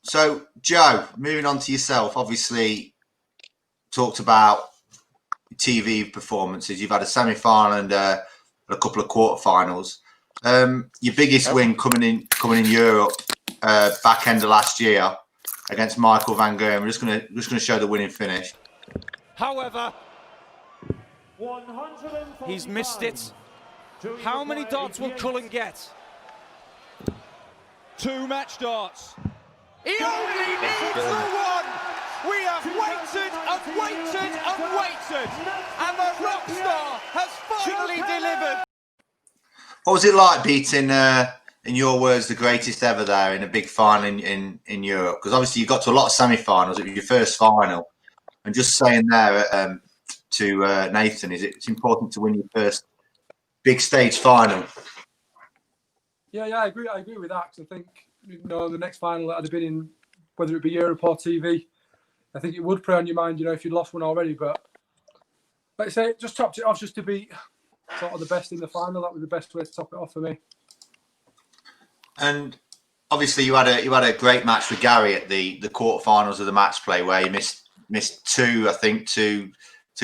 [SPEAKER 1] So, Joe, moving on to yourself, obviously talked about TV performances. You've had a semi-final and a couple of quarterfinals. Your biggest win coming in Europe back end of last year against Michael van Gerwen. We're just gonna show the winning finish.
[SPEAKER 10] However, he's missed it. How many darts will Cullen get? 2 match darts. He only needs the one! We have waited and waited and waited, and the rock star has finally delivered.
[SPEAKER 1] What was it like beating, in your words, the greatest ever there in a big final in Europe? Because obviously you got to a lot of semi-finals. It was your first final, and just saying there to Nathan, it's important to win your first big stage final.
[SPEAKER 4] Yeah, I agree with that. Cause I think the next final that I'd have been in, whether it be Europe or TV, I think it would play on your mind, if you'd lost one already. But like I say, just topped it off just to be sort of the best in the final. That was the best way to top it off for me.
[SPEAKER 1] And obviously you had a great match with Gary at the quarterfinals of the match play where you missed 2, I think, to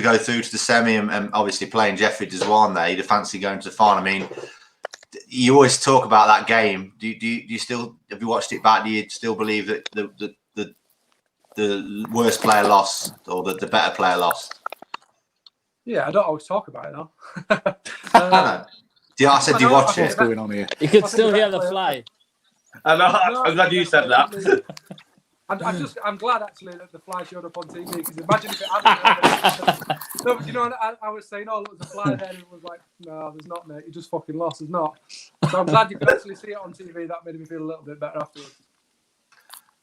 [SPEAKER 1] go through to the semi, and obviously playing Jeffrey Deswan there, you'd fancy going to the final. I mean, you always talk about that game. Do you still, have you watched it back? Do you still believe that the worst player lost or the better player lost?
[SPEAKER 4] Yeah, I don't always talk about it though.
[SPEAKER 1] I said, do you watch it?
[SPEAKER 6] What's going on here?
[SPEAKER 2] You could still hear the fly.
[SPEAKER 3] I know. I'm glad you said that.
[SPEAKER 4] I'm glad actually that the fly showed up on TV, because imagine if it hadn't. No, but I was saying, look, there's a fly there, and it was like, no, there's not, mate. You just fucking lost. There's not. So I'm glad you could actually see it on TV. That made me feel a little bit better afterwards.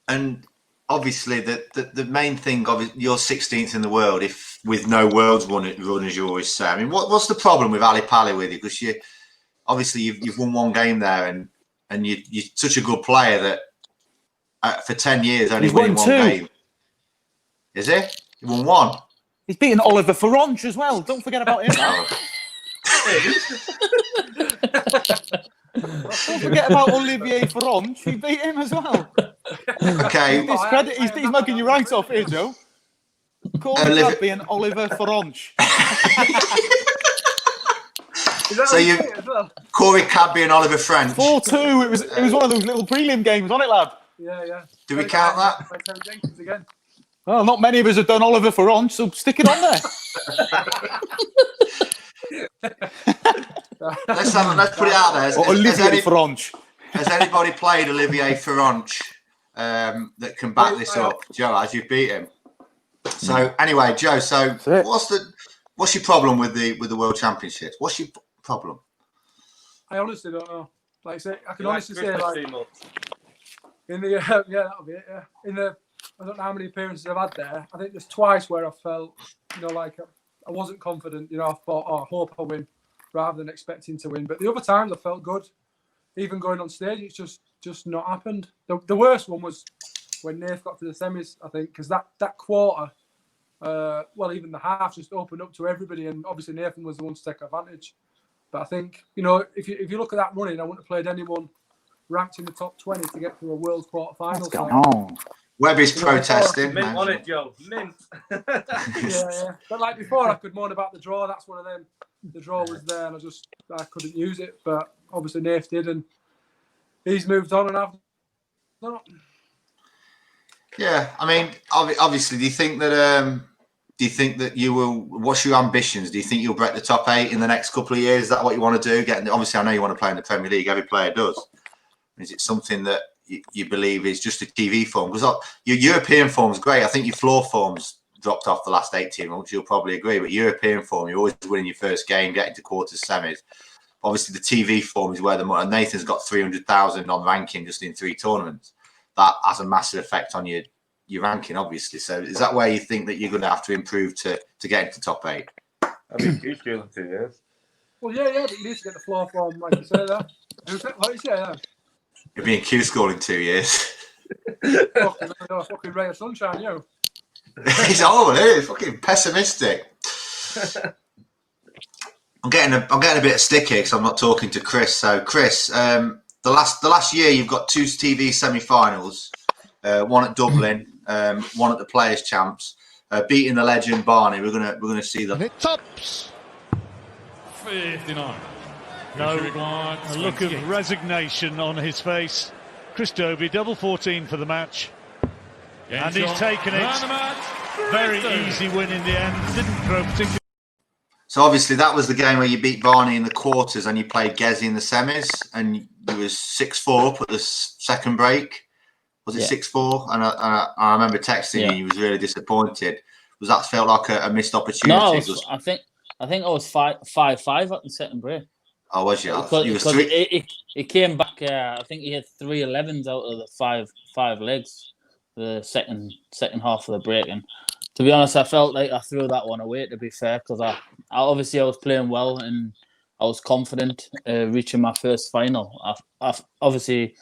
[SPEAKER 1] And obviously, the main thing of you're 16th in the world, if with no worlds run as you always say. I mean, what's the problem with Ali Pali with you? Because you've won one game there, and you're such a good player that. For 10 years, only winning one game. Is it? He won 1.
[SPEAKER 11] He's beaten Oliver Ferronch as well. Don't forget about him. Don't forget about Olivier Ferronch. He beat him as well.
[SPEAKER 1] Okay.
[SPEAKER 11] He's mugging you right off here, Joe. Corey Cadby and Oliver Ferronch.
[SPEAKER 1] So you, Corey Cadby and Oliver French.
[SPEAKER 11] 4-2. It was one of those little prelim games, wasn't it, lad?
[SPEAKER 4] Yeah.
[SPEAKER 1] Do we count that?
[SPEAKER 4] Jenkins again.
[SPEAKER 11] Well, not many of us have done Oliver Ferronch, so stick it on
[SPEAKER 1] there. let's put it out there.
[SPEAKER 11] Olivier Ferronch.
[SPEAKER 1] Has anybody played Olivier Ferronch that can back this up? Joe, as you've beat him. So anyway, Joe. So what's your problem with the World Championships? What's your problem?
[SPEAKER 4] I honestly don't know. Like I say, I can honestly say in the that'll be it. Yeah, I don't know how many appearances I've had there. I think there's twice where I felt, like I wasn't confident. I thought, I hope I win, rather than expecting to win. But the other times I felt good. Even going on stage, it's just not happened. The worst one was when Nath got to the semis, I think, because that quarter, even the half just opened up to everybody, and obviously Nathan was the one to take advantage. But I think, if you look at that running, I wouldn't have played anyone ranked in the top 20 to get to a world quarter-final.
[SPEAKER 11] What's going on?
[SPEAKER 1] Webby's protesting.
[SPEAKER 3] Mint on it, Joe. Mint.
[SPEAKER 4] yeah. But like before, I could moan about the draw. That's one of them. The draw was there, and I couldn't use it. But obviously, Nath did, and he's moved on, and I've not.
[SPEAKER 1] Yeah, I mean, obviously, do you think that you will? What's your ambitions? Do you think you'll break the top 8 in the next couple of years? Is that what you want to do? Obviously, I know you want to play in the Premier League. Every player does. Is it something that you believe is just a TV form? Because your European form is great. I think your floor form's dropped off the last 18 months. You'll probably agree. But European form, you're always winning your first game, getting to quarters, semis. Obviously, the TV form is where the money. Nathan's got 300,000 on ranking just in 3 tournaments. That has a massive effect on your ranking, obviously. So, is that where you think that you're going to have to improve to get into top 8?
[SPEAKER 3] I mean, huge deal in 2 years.
[SPEAKER 4] Well, yeah, but you need to get the floor form, like you say that. What you say that?
[SPEAKER 1] You'll be in Q school in 2 years.
[SPEAKER 4] fucking ray of sunshine, you.
[SPEAKER 1] He's horrible, isn't he? Fucking pessimistic. I'm getting a bit of stick here because I'm not talking to Chris. So, Chris, the last year you've got 2 TV semi-finals. one at Dublin, one at the Players' Champs, beating the legend Barney. We're gonna see that.
[SPEAKER 5] And it tops.
[SPEAKER 8] 59. No, a look of resignation on his face. Chris Dobey, double 14 for the match. And he's taken it. Very easy win in the end. Didn't throw particularly.
[SPEAKER 1] So obviously that was the game where you beat Barney in the quarters and you played Gezi in the semis, and you was 6-4 up at the second break. Was it 6-4? And I remember texting you. You was really disappointed. Was that felt like a missed opportunity?
[SPEAKER 2] No, I think I was 5-5 at the second break.
[SPEAKER 1] Oh, was you?
[SPEAKER 2] Because it came back. I think he had 3 11s out of the five legs. The second half of the break, and to be honest, I felt like I threw that one away. To be fair, because I was playing well and I was confident reaching my first final. I obviously,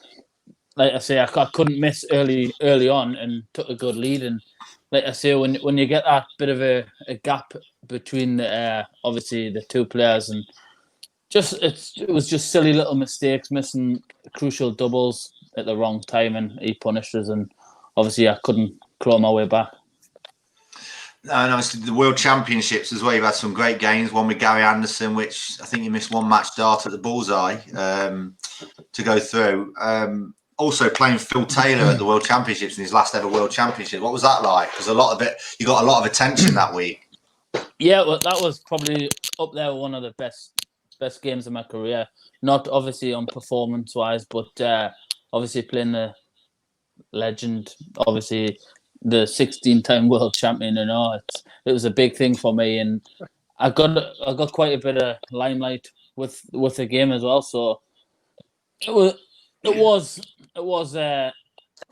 [SPEAKER 2] like I say, I couldn't miss early on and took a good lead. And like I say, when you get that bit of a gap between obviously the two players, and it was just silly little mistakes, missing crucial doubles at the wrong time, and he punished us. And obviously, I couldn't claw my way back.
[SPEAKER 1] And obviously, the World Championships as well. You've had some great games. One with Gary Anderson, which I think you missed one match dart at the bullseye to go through. Also playing Phil Taylor at the World Championships in his last ever World Championship. What was that like? Because you got a lot of attention that week.
[SPEAKER 2] Yeah, well, that was probably up there one of the best games of my career. Not obviously on performance wise, but obviously playing the legend, obviously the 16-time world champion, and it was a big thing for me, and I got quite a bit of limelight with the game as well. So it was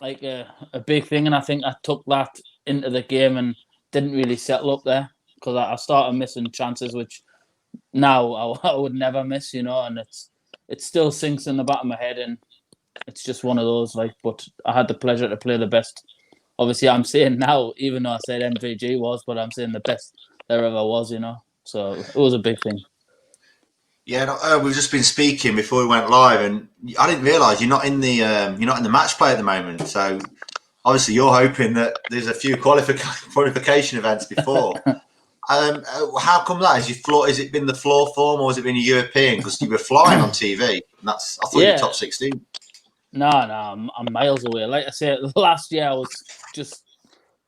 [SPEAKER 2] like a big thing, and I think I took that into the game and didn't really settle up there because I started missing chances, which now I would never miss, and it still sinks in the back of my head, and it's just one of those, but I had the pleasure to play the best. Obviously, I'm saying now, even though I said MVG was, but I'm saying the best there ever was, So it was a big thing.
[SPEAKER 1] Yeah, we've just been speaking before we went live, and I didn't realise you're not in the match play at the moment. So obviously, you're hoping that there's a few qualification events before. How come that? Has it been the floor form, or has it been a European? Because you were flying on TV, and I thought you were top 16.
[SPEAKER 2] No, I'm miles away. Like I said, last year I was just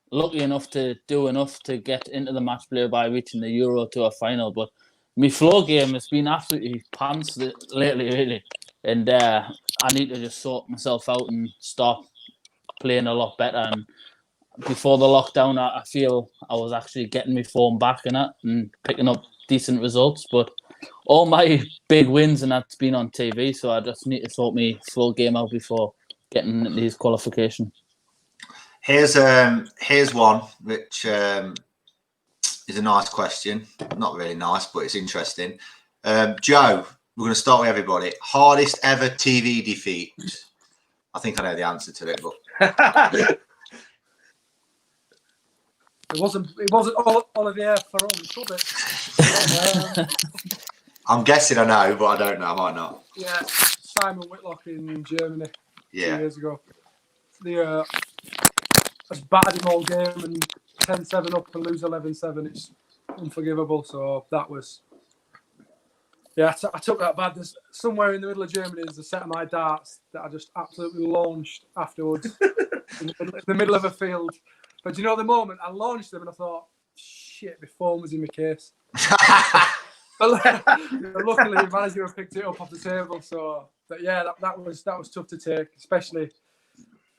[SPEAKER 2] lucky enough to do enough to get into the match play by reaching the Euro Tour final. But my floor game has been absolutely pants lately, really. And I need to just sort myself out and start playing a lot better. And before the lockdown, I feel I was actually getting my form back and picking up decent results. But all my big wins and that's been on TV, so I just need to sort my full game out before getting these qualifications.
[SPEAKER 1] Here's one which is a nice question. Not really nice, but it's interesting. Joe, we're going to start with everybody. Hardest ever TV defeat? I think I know the answer to it, but
[SPEAKER 4] it wasn't Olivier Ferron, was it?
[SPEAKER 1] I'm guessing I know, but I don't know. I might not.
[SPEAKER 4] Yeah, Simon Whitlock in Germany 2 years ago. I just battered him all game and 10-7 up and lose 11-7. It's unforgivable. So that was... Yeah, I took that bad. There's somewhere in the middle of Germany, there's a set of my darts that I just absolutely launched afterwards in the middle of a field. But you know, the moment I launched them and I thought, shit, my phone was in my case. But luckily, the manager picked it up off the table. So, but yeah, that was tough to take. Especially,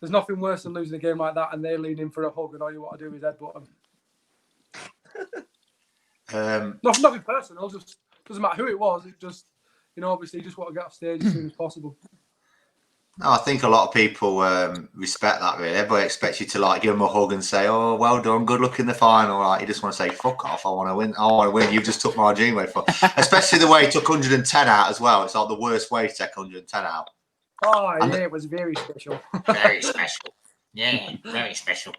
[SPEAKER 4] there's nothing worse than losing a game like that and they lean in for a hug and all you want to do is headbutt them. Nothing personal. Just doesn't matter who it was. It just, obviously, you just want to get off stage as soon as possible.
[SPEAKER 1] No, I think a lot of people respect that, really. Everybody expects you to give them a hug and say, "Oh, well done, good luck in the final." You just want to say, "Fuck off! I want to win. I want to win." You've just took my dream away from. Especially the way he took 110 out as well. It's like the worst way to take 110 out.
[SPEAKER 4] Oh, and it was very special.
[SPEAKER 1] Very special. Yeah, very special.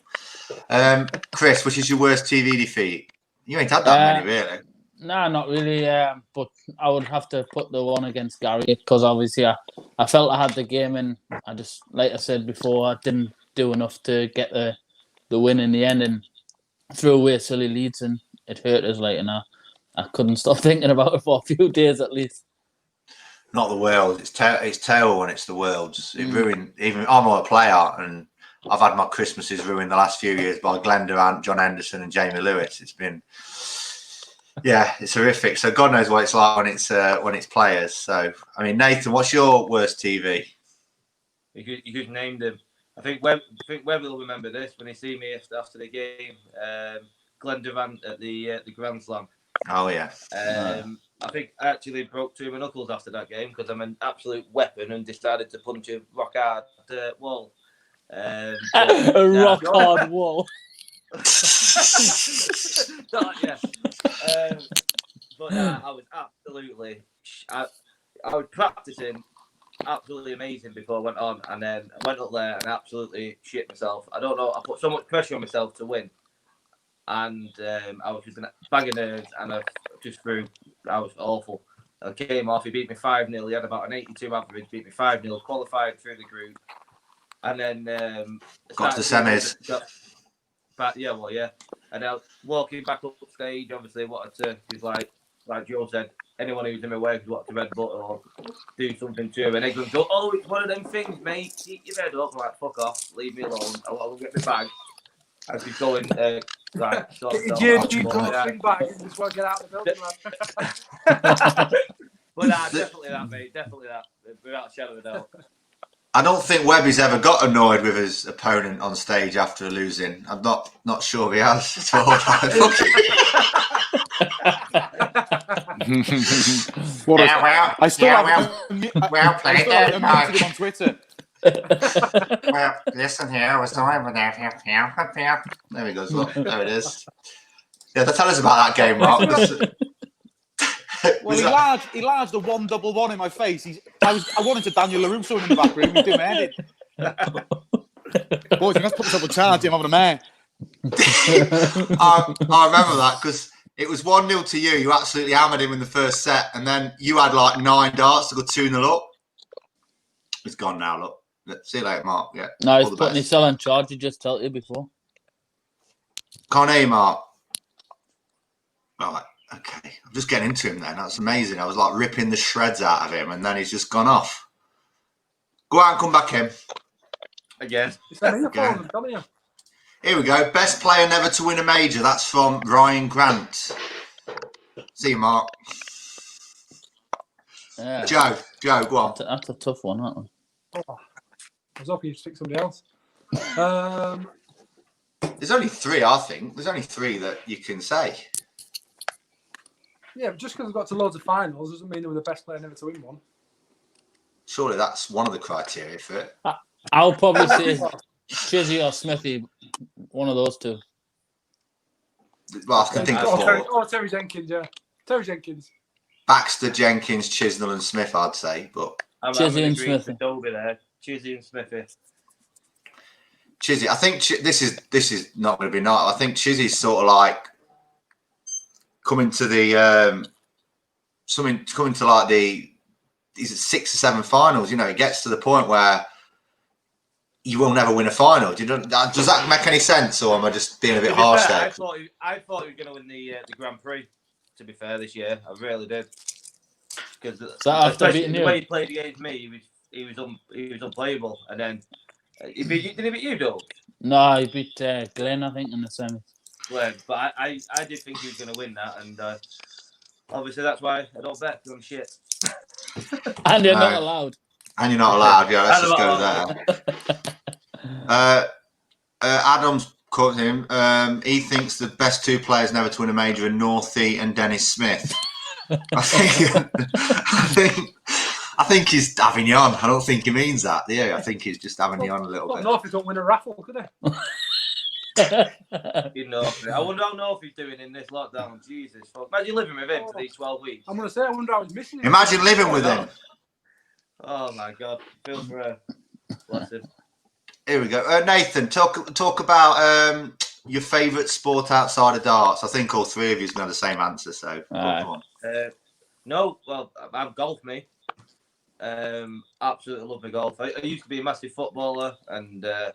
[SPEAKER 1] Chris, which is your worst TV defeat? You ain't had that many, really.
[SPEAKER 2] Nah, not really. But I would have to put the one against Gary because obviously I felt I had the game and I just, like I said before, I didn't do enough to get the win in the end and threw away silly leads and it hurt us like, and I couldn't stop thinking about it for a few days at least.
[SPEAKER 1] Not the world. It's terrible when it's the worlds. It ruined. Even I'm not a player, and I've had my Christmases ruined the last few years by Glenn Durant, John Henderson, and Jamie Lewis. It's been, it's horrific. So God knows what it's like when it's players. So I mean, Nathan, what's your worst TV?
[SPEAKER 3] You could name them. I think Webb will remember this when he see me after the game. Glenn Durant at the Grand Slam.
[SPEAKER 1] Oh yeah.
[SPEAKER 3] I think I actually broke 2 of my knuckles after that game because I'm an absolute weapon and decided to punch a rock hard wall.
[SPEAKER 2] A rock hard wall.
[SPEAKER 3] Yeah. But I was absolutely. I was practicing absolutely amazing before I went on, and then I went up there and absolutely shit myself. I don't know. I put so much pressure on myself to win. And I was just banging nerves, and I just threw. I was awful. I came off. He beat me 5-0. He had about an 82 average. Beat me 5-0. Qualified through the group, and then
[SPEAKER 1] got to semis.
[SPEAKER 3] But yeah. And I was walking back up stage. Obviously, wanted to. He's like Joe said. Anyone who's in my way could want to red butt or do something to him, and they go, "Oh, it's one of them things, mate. Keep your head up." I'm like, "Fuck off. Leave me alone. I'll get my bag." As he's going. Right,
[SPEAKER 4] you can't swing back and just won't get out of the building,
[SPEAKER 3] man. But definitely that, mate. Definitely that. Without a shadow of a doubt.
[SPEAKER 1] I don't think Webby's ever got annoyed with his opponent on stage after losing. I'm not sure he has at all.
[SPEAKER 11] I still played him on Twitter.
[SPEAKER 1] Well, listen here, I was doing without him. There he goes. Look, there it is. Yeah, tell us about that game, Mark.
[SPEAKER 11] Well, he larged a 1-1-1 in my face. I wanted to Daniel LaRusso in the back room. He did my head in. Boys, you must put yourself on charge. I'm having a mare.
[SPEAKER 1] I remember that because it was 1-0 to you. You absolutely hammered him in the first set, and then you had like 9 darts to go 2-0 up. It's gone now. Look. See you later, Mark. Yeah.
[SPEAKER 2] No, he's putting himself on charge. He just told you before.
[SPEAKER 1] Can't hear you, Mark. Right. Okay. I'm just getting into him then. That's amazing. I was like ripping the shreds out of him, and then he's just gone off. Go out and come back in.
[SPEAKER 3] Again.
[SPEAKER 1] Here we go. Best player never to win a major. That's from Ryan Grant. See you, Mark.
[SPEAKER 2] Yeah.
[SPEAKER 1] Joe, go on.
[SPEAKER 2] That's a tough one, that one.
[SPEAKER 4] Oh, I was hoping you'd pick somebody else.
[SPEAKER 1] There's only 3, I think. There's only 3 that you can say.
[SPEAKER 4] Yeah, but just because I've got to loads of finals doesn't mean they were the best player never to win one.
[SPEAKER 1] Surely that's one of the criteria for it.
[SPEAKER 2] I'll probably say Chizzy or Smithy, one of those 2.
[SPEAKER 1] Well, I can think of 4.
[SPEAKER 4] Terry Jenkins, yeah. Terry Jenkins.
[SPEAKER 1] Baxter, Jenkins, Chisnell and Smith, I'd say. But
[SPEAKER 2] Chizzy and Smithy.
[SPEAKER 3] Dobey there. Chizzy and Smithy.
[SPEAKER 1] Chizzy, I think this is not going to be nice. I think Chizzy's sort of like coming to the he's at 6 or 7 finals. You know, he gets to the point where you will never win a final. Does that make any sense, or am I just being a bit harsh there?
[SPEAKER 3] I thought he was going to win the Grand Prix. To be fair, this year, I really did. Because especially the way he played against me, he was unplayable. And then did he beat you, Doe?
[SPEAKER 2] No, he beat Glenn, I think, in the semis.
[SPEAKER 3] Glenn, but I did think he was going to win that, and obviously that's why I don't bet on shit.
[SPEAKER 2] And you're not allowed.
[SPEAKER 1] And you're not allowed. Yeah, let's just go there. Adam's quoting him. He thinks the best 2 players never to win a major are Northey and Dennis Smith. I think he's Avignon. I don't think he means that. Yeah, I think he's just Avignon a little bit.
[SPEAKER 4] Northey don't win a raffle, could they?
[SPEAKER 3] I wonder how Northey's doing in this lockdown. Jesus, fuck. Imagine living with him for these 12 weeks.
[SPEAKER 4] I'm going to say, I wonder how he's missing it.
[SPEAKER 1] Imagine living with him.
[SPEAKER 3] Oh my God, feels for her. Bless him.
[SPEAKER 1] Here we go. Nathan, talk about your favourite sport outside of darts? I think all three of you have the same answer. So, go on.
[SPEAKER 3] No, well, I'm golf, me. Absolutely love my golf. I used to be a massive footballer, and I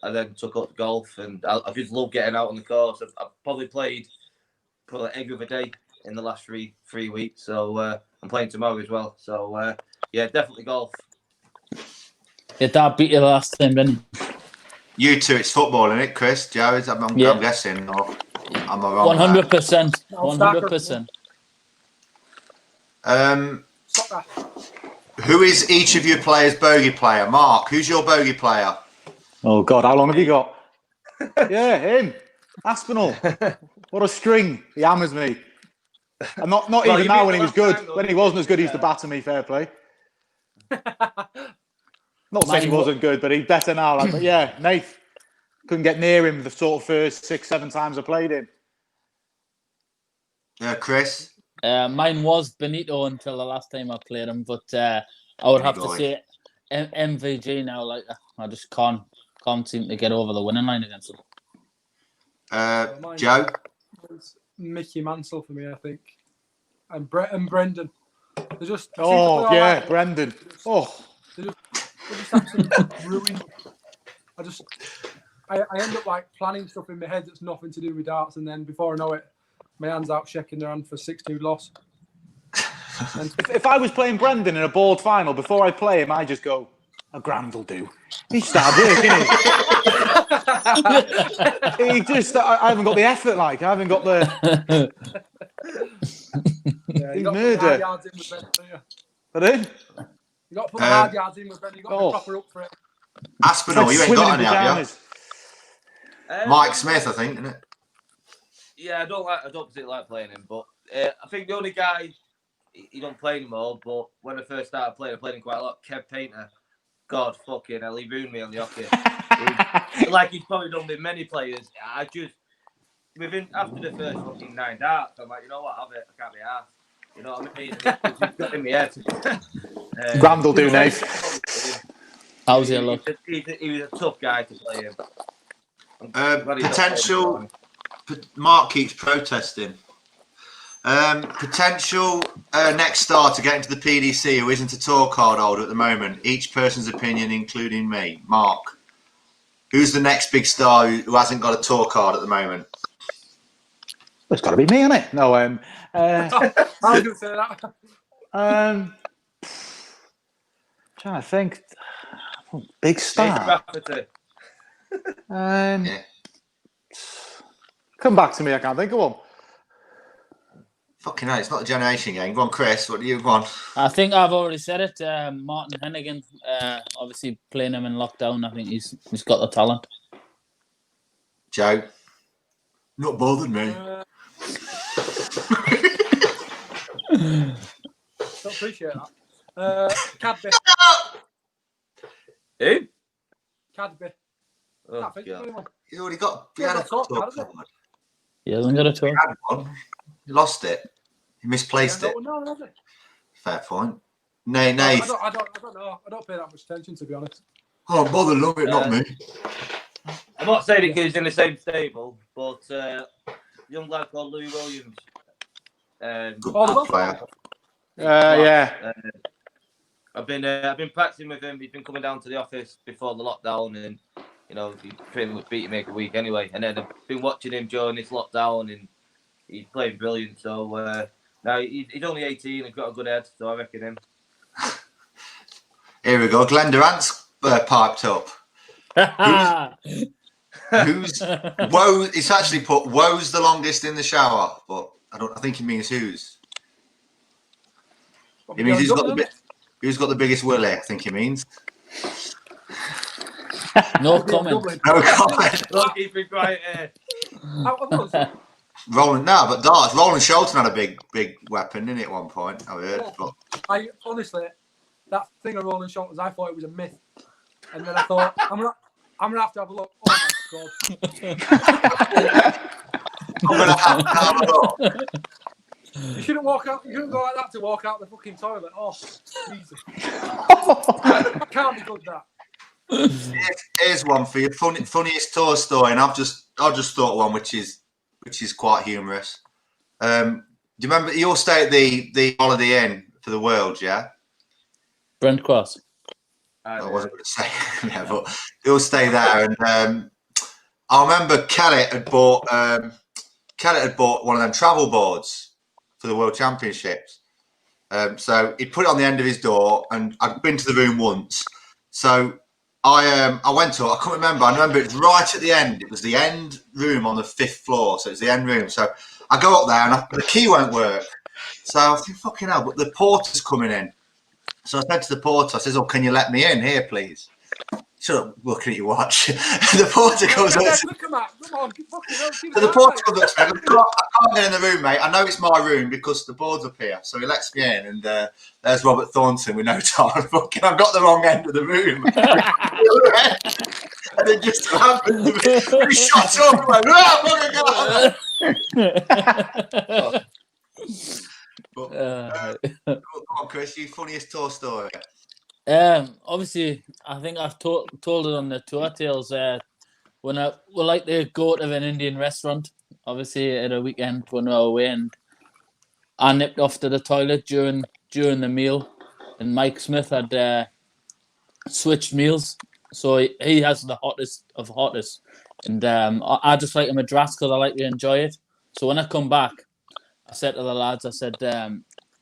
[SPEAKER 3] then took up golf, and I just love getting out on the course. I've probably played every other day in the last three weeks. So I'm playing tomorrow as well. So definitely golf.
[SPEAKER 2] Your dad beat you last time, didn't he?
[SPEAKER 1] You two, it's football, isn't it, Chris? Joe, I'm guessing. Or am I wrong?
[SPEAKER 2] 100%. 100%.
[SPEAKER 1] Who is each of your players' bogey player? Mark, who's your bogey player?
[SPEAKER 11] Oh God, how long have you got? Yeah, him. Aspinall. What a string. He hammers me. And not even now when he was good. When he wasn't as good, he used to batter me, fair play. Not saying he wasn't good, but he's better now. But yeah, Nath. Couldn't get near him the sort of first 6-7 times I played him.
[SPEAKER 1] Chris?
[SPEAKER 2] Mine was Benito until the last time I played him, but I would have to say MVG now. Like, I just can't seem to get over the winning line against him.
[SPEAKER 1] Joe?
[SPEAKER 4] It's Mickey Mansell for me, I think. And Brendan. They're just...
[SPEAKER 11] Brendan.
[SPEAKER 4] They just absolutely ruined. I end up like planning stuff in my head that's nothing to do with darts, and then before I know it, my hand's out shaking their hand for 6-2 loss.
[SPEAKER 11] And if I was playing Brendan in a board final, before I play him, I just go, a grand will do. He started working. I haven't got the effort, I haven't got the...
[SPEAKER 4] you got to put the hard yards in with Ben, don't you?
[SPEAKER 11] Pardon?
[SPEAKER 4] You got to put the hard yards in with Ben, you got to be proper up for it.
[SPEAKER 1] Aspinall, you ain't got any, have you? Mike Smith, I think, isn't it?
[SPEAKER 3] Yeah, I don't particularly like playing him, but I think the only guy he don't play anymore. But when I first started playing, I played him quite a lot. Kev Painter, God fucking hell, he ruined me on the hockey. Like he's probably done with many players. I just after the first fucking 9 darts, I'm like, you know what, have it. I can't be arsed. You know what I mean? It's just got in my head.
[SPEAKER 11] Grand will do, Nate.
[SPEAKER 2] How's your luck?
[SPEAKER 3] He was a tough guy to play him.
[SPEAKER 1] Potential. Mark keeps protesting. Potential next star to get into the PDC who isn't a tour card holder at the moment. Each person's opinion, including me. Mark, who's the next big star who hasn't got a tour card at the moment?
[SPEAKER 11] It's got to be me, isn't it? No,
[SPEAKER 4] I was going to say that.
[SPEAKER 11] Trying to think. Big star. Come back to me. I can't think of one.
[SPEAKER 1] Fucking hell, it's not a generation game. Go on, Chris. What do you want?
[SPEAKER 2] I think I've already said it. Martin Hennigan. Obviously, playing him in lockdown, I think he's got the talent.
[SPEAKER 1] Joe, not bothered me.
[SPEAKER 4] Don't appreciate that. Cadby.
[SPEAKER 3] Who?
[SPEAKER 4] Cadby.
[SPEAKER 3] Oh,
[SPEAKER 1] He's already got. He hasn't got a tour.
[SPEAKER 2] He hasn't got a tour.
[SPEAKER 1] He had one. He lost it. He misplaced it.
[SPEAKER 4] No.
[SPEAKER 1] Fair point. Nay.
[SPEAKER 4] I don't know. I don't pay that much attention, to be honest.
[SPEAKER 1] Oh, bother, love it, not me.
[SPEAKER 3] I'm not saying it because he's in the same stable, but young lad called Louis Williams.
[SPEAKER 1] Good player.
[SPEAKER 3] I've been practicing with him. He's been coming down to the office before the lockdown, and he pretty much beat him every week anyway. And then I've been watching him during this lockdown, and he's playing brilliant. So now he's only 18 and got a good head, so I reckon him.
[SPEAKER 1] Here we go. Glenn Durant's piped up. Who's Woe? It's actually put Woe's the longest in the shower, but I think he means who's. He means who's got the biggest willy. I think he means.
[SPEAKER 2] No comment.
[SPEAKER 1] No comment.
[SPEAKER 3] Don't keep it quiet.
[SPEAKER 1] Roland, no, but darts. Roland Shelton had a big weapon, didn't it, at one point? I heard. But
[SPEAKER 4] I honestly, that thing of Roland Shelton's, I thought it was a myth, and then I thought I'm gonna have to have a look. Oh my god!
[SPEAKER 1] I'm gonna have to have a look.
[SPEAKER 4] You shouldn't walk out. You shouldn't go like that to walk out the fucking toilet. Oh, Jesus! That can't be good. That.
[SPEAKER 1] Here's one for you. Funniest tour story, and I've just thought one which is quite humorous. Do you remember you all stay at the Holiday Inn for the World? Yeah.
[SPEAKER 2] Brent Cross.
[SPEAKER 1] I wasn't going to say, yeah, but they all stay there, and I remember Kellett had bought one of them travel boards for the World Championships. So he put it on the end of his door, and I'd been to the room once. So I went to it. I can't remember. I remember it's right at the end. It was the end room on the 5th floor, so it's the end room. So I go up there, and the key won't work. So I think, fucking hell, but the porter's coming in. So I said to the porter, I says, "Oh, can you let me in here, please?" Shut up, looking at your watch. The porter comes up. So the porter comes up to me, I can't get in the room, mate. I know it's my room because the board's up here. So he lets me in, and there's Robert Thornton with no time. Fucking, I've got the wrong end of the room. And it just happened to me. He shot up and went, "Oh, fucking God!" Come on, Chris, your funniest tour story.
[SPEAKER 2] Obviously, I think I've told it on the tour tales. When we like to go to an Indian restaurant, obviously at a weekend when we're away, and I nipped off to the toilet during the meal, and Mike Smith had switched meals, so he has the hottest of hottest, and I just like a Madras because I like to enjoy it. So when I come back, I said to the lads, I said,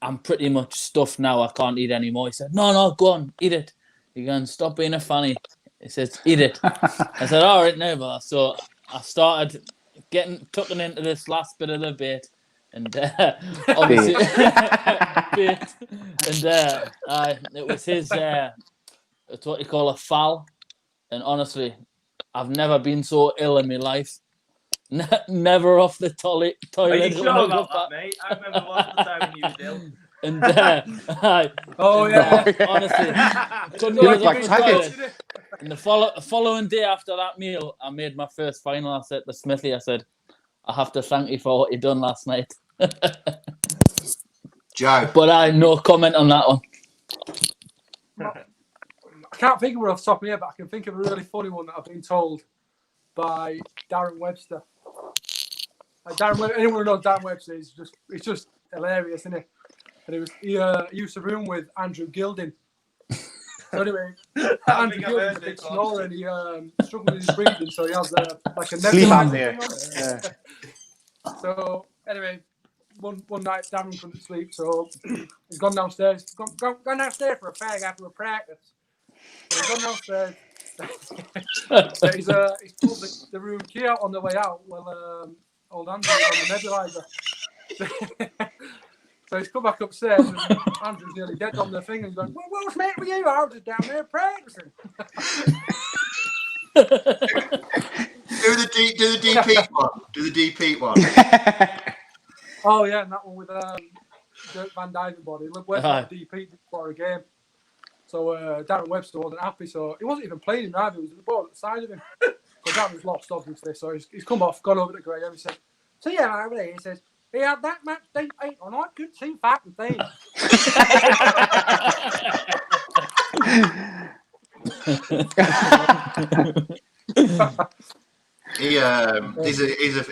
[SPEAKER 2] I'm pretty much stuffed now. I can't eat anymore. He said, no, go on, eat it. You can stop being a fanny. He says, eat it. I said, all right, no, but so I started tucking into this last bit of the bait, and obviously, bait, and it was his. It's what you call a foul, and honestly, I've never been so ill in my life. Never off the toilet.
[SPEAKER 3] Are you sure about that, mate? I remember once the time when you were ill.
[SPEAKER 2] And honestly, couldn't
[SPEAKER 11] You look
[SPEAKER 2] get
[SPEAKER 11] like
[SPEAKER 2] off the
[SPEAKER 11] Taggart.
[SPEAKER 2] toilet. And the following day after that meal, I made my first final. I said to Smithy, I said, I have to thank you for what you done last night.
[SPEAKER 1] Joe.
[SPEAKER 2] But no comment on that one.
[SPEAKER 4] I can't think of one off the top of my head, but I can think of a really funny one that I've been told by Darren Webster. Anyone who knows Darren Webster is just hilarious, isn't it? And he used to room with Andrew Gilding. So anyway, Andrew Gilding's a big snorer, and he struggled with his breathing, so he has like a
[SPEAKER 11] Sleep
[SPEAKER 4] nebulizer.
[SPEAKER 11] apnea.
[SPEAKER 4] So anyway, one night Darren couldn't sleep, so he's gone downstairs. Gone downstairs for a fag after a practice. So he's gone downstairs. He's pulled the room key out on the way out. Well, old Andrew's on the nebulizer. So he's come back upstairs, and Andrew's nearly dead on the thing, and he's going, "What was the matter with you? I was just down there practicing."
[SPEAKER 1] Do the DP one. Do the DP one.
[SPEAKER 4] Oh yeah, and that one with Dirk Van Dijvenbode. He went on DP before a game. So Darren Webster wasn't happy, so he wasn't even playing him either. He was the ball at the side of him. But Darren's lost, obviously, so he's come off, gone over to Graham. He said, "So yeah, over there," he says, "He had that much deep eat, and I couldn't see fucking things."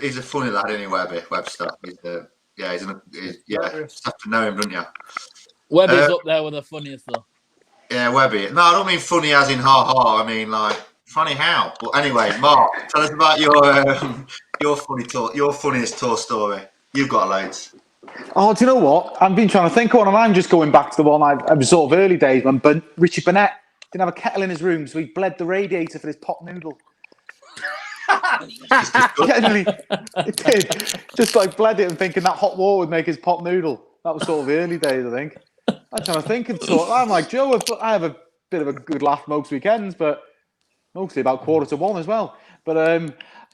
[SPEAKER 1] He's a funny lad anyway, Webster. Just have to know him, don't you?
[SPEAKER 2] Webby's up there with the funniest though.
[SPEAKER 1] Yeah, Webby. No, I don't mean funny as in ha. I mean like funny how. But anyway, Mark, tell us about your funniest tour story. You've got loads.
[SPEAKER 11] Oh, do you know what? I've been trying to think of one, and I'm just going back to the one I was sort of early days when Richie Burnett didn't have a kettle in his room, so he bled the radiator for his pot noodle. Genuinely, it did. Just like bled it and thinking that hot water would make his pot noodle. That was sort of early days, I think. I'm trying to think and sort. I'm like, Joe, I have a bit of a good laugh most weekends, but mostly about 1:45 as well. But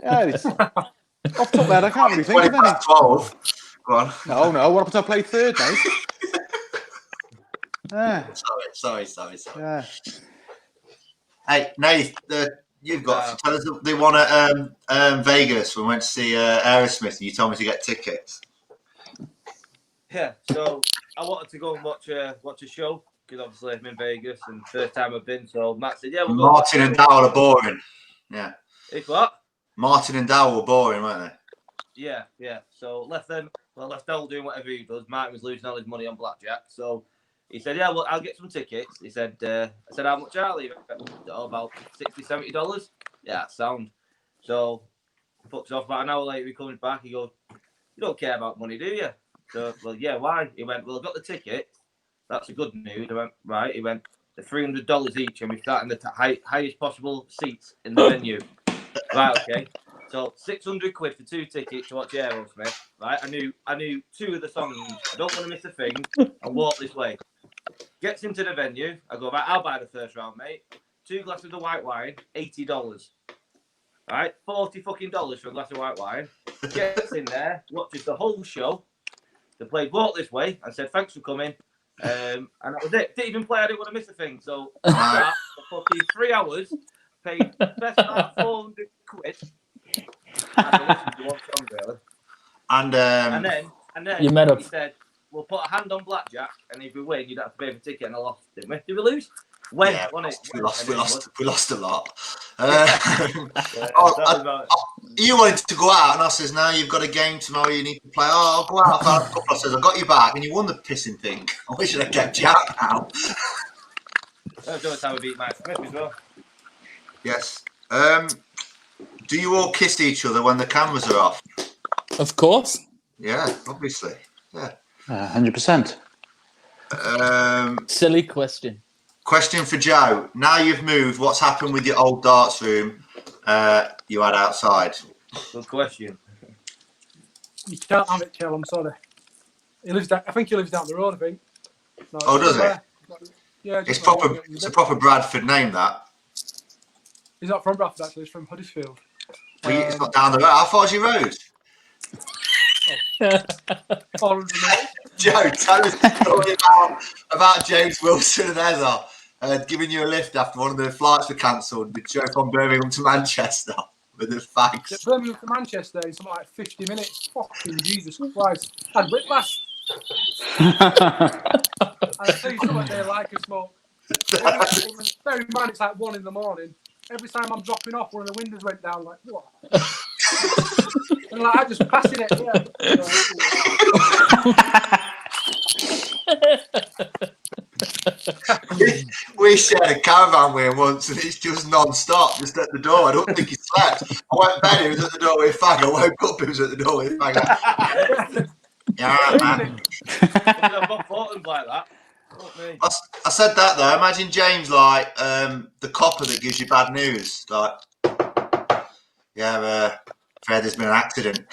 [SPEAKER 11] yeah, it's, off the top of my head, I can't really think of any.
[SPEAKER 1] 12. Go on.
[SPEAKER 11] No. What happened to play third, mate? Yeah.
[SPEAKER 1] Sorry.
[SPEAKER 11] Yeah.
[SPEAKER 1] Hey, Nath, you've got to tell us the one at Vegas when we went to see Aerosmith, and you told me to get tickets.
[SPEAKER 3] Yeah, so I wanted to go and watch a show. because obviously I'm in Vegas and first time I've been. So Matt said, "Yeah, we'll go."
[SPEAKER 1] Martin and Dowell are boring. Yeah.
[SPEAKER 3] It's what?
[SPEAKER 1] Martin and Dowell were boring, weren't they?
[SPEAKER 3] Yeah. So left Dowell doing whatever he does. Martin was losing all his money on blackjack. So he said, "Yeah, well, I'll get some tickets." He said, "I said, how much are they?" Oh, about $60-$70. Yeah, sound. So fucks off. About an hour later, he comes back. He goes, "You don't care about money, do you?" So, well, yeah, why? He went, "Well, I've got the ticket. That's a good news." I went, right. He went, "They're $300 each, and we start in the highest possible seats in the venue." Right, okay. So 600 quid for 2 tickets to watch Aerosmith. Right, I knew 2 of the songs. I don't want to miss a thing. And walk this way. Gets into the venue. I go, right, I'll buy the first round, mate. 2 glasses of white wine, $80. Right, $40 fucking for a glass of white wine. Gets in there, watches the whole show. They played Walk This Way and said, "Thanks for coming." And that was it. Didn't even play. I didn't want to miss a thing. So I sat for fucking 3 hours, paid best part 400 quid. I listened to one song really. And then
[SPEAKER 2] You met up.
[SPEAKER 3] he said, "We'll put a hand on blackjack, and if we win, you'd have to pay for a ticket." And I lost, didn't we? Did we lose? When?
[SPEAKER 1] Yeah,
[SPEAKER 3] Won it?
[SPEAKER 1] we lost a lot. You wanted to go out, and I says, "No, you've got a game tomorrow. You need to play." "Oh, I'll go out." I says, "I got you back," and you won the pissing thing. I wish I'd have kept you out now.
[SPEAKER 3] That's the time we beat Mike Smith as well.
[SPEAKER 1] Yes. Do you all kiss each other when the cameras are off?
[SPEAKER 2] Of course.
[SPEAKER 1] Yeah, obviously. Yeah.
[SPEAKER 11] 100%.
[SPEAKER 2] Silly question.
[SPEAKER 1] Question for Joe. Now you've moved, what's happened with your old darts room you had outside?
[SPEAKER 3] Good question.
[SPEAKER 4] You can't have it, Kel. I'm sorry. I think he lives down the road. I think. No,
[SPEAKER 1] Oh, does it?
[SPEAKER 4] Yeah.
[SPEAKER 1] It's proper. It's a proper Bradford name. That.
[SPEAKER 4] He's not from Bradford actually. He's from Huddersfield.
[SPEAKER 1] It's not down the road. How far's your road?
[SPEAKER 4] 400 meters.
[SPEAKER 1] Joe, tell us a story about James Wilson and Heather giving you a lift after one of the flights were cancelled. The Joe from Birmingham to Manchester with the fags.
[SPEAKER 4] Yeah, Birmingham to Manchester in something like 50 minutes. Fucking Jesus Christ! And whiplash. I tell you something, they like a smoke. Bear in mind, it's like 1 a.m. Every time I'm dropping off, one of the windows went down. Like what? And like I just passing it.
[SPEAKER 1] Yeah. We shared a caravan with him once, and it's just non-stop, just at the door. I don't think he slept. I went to bed, he was at the door with a fag. I woke up, he was at the door with a fag. Yeah, man.
[SPEAKER 3] I've got photos like that.
[SPEAKER 1] I said that though. Imagine James like the copper that gives you bad news. Like, yeah, Fred, there's been an accident.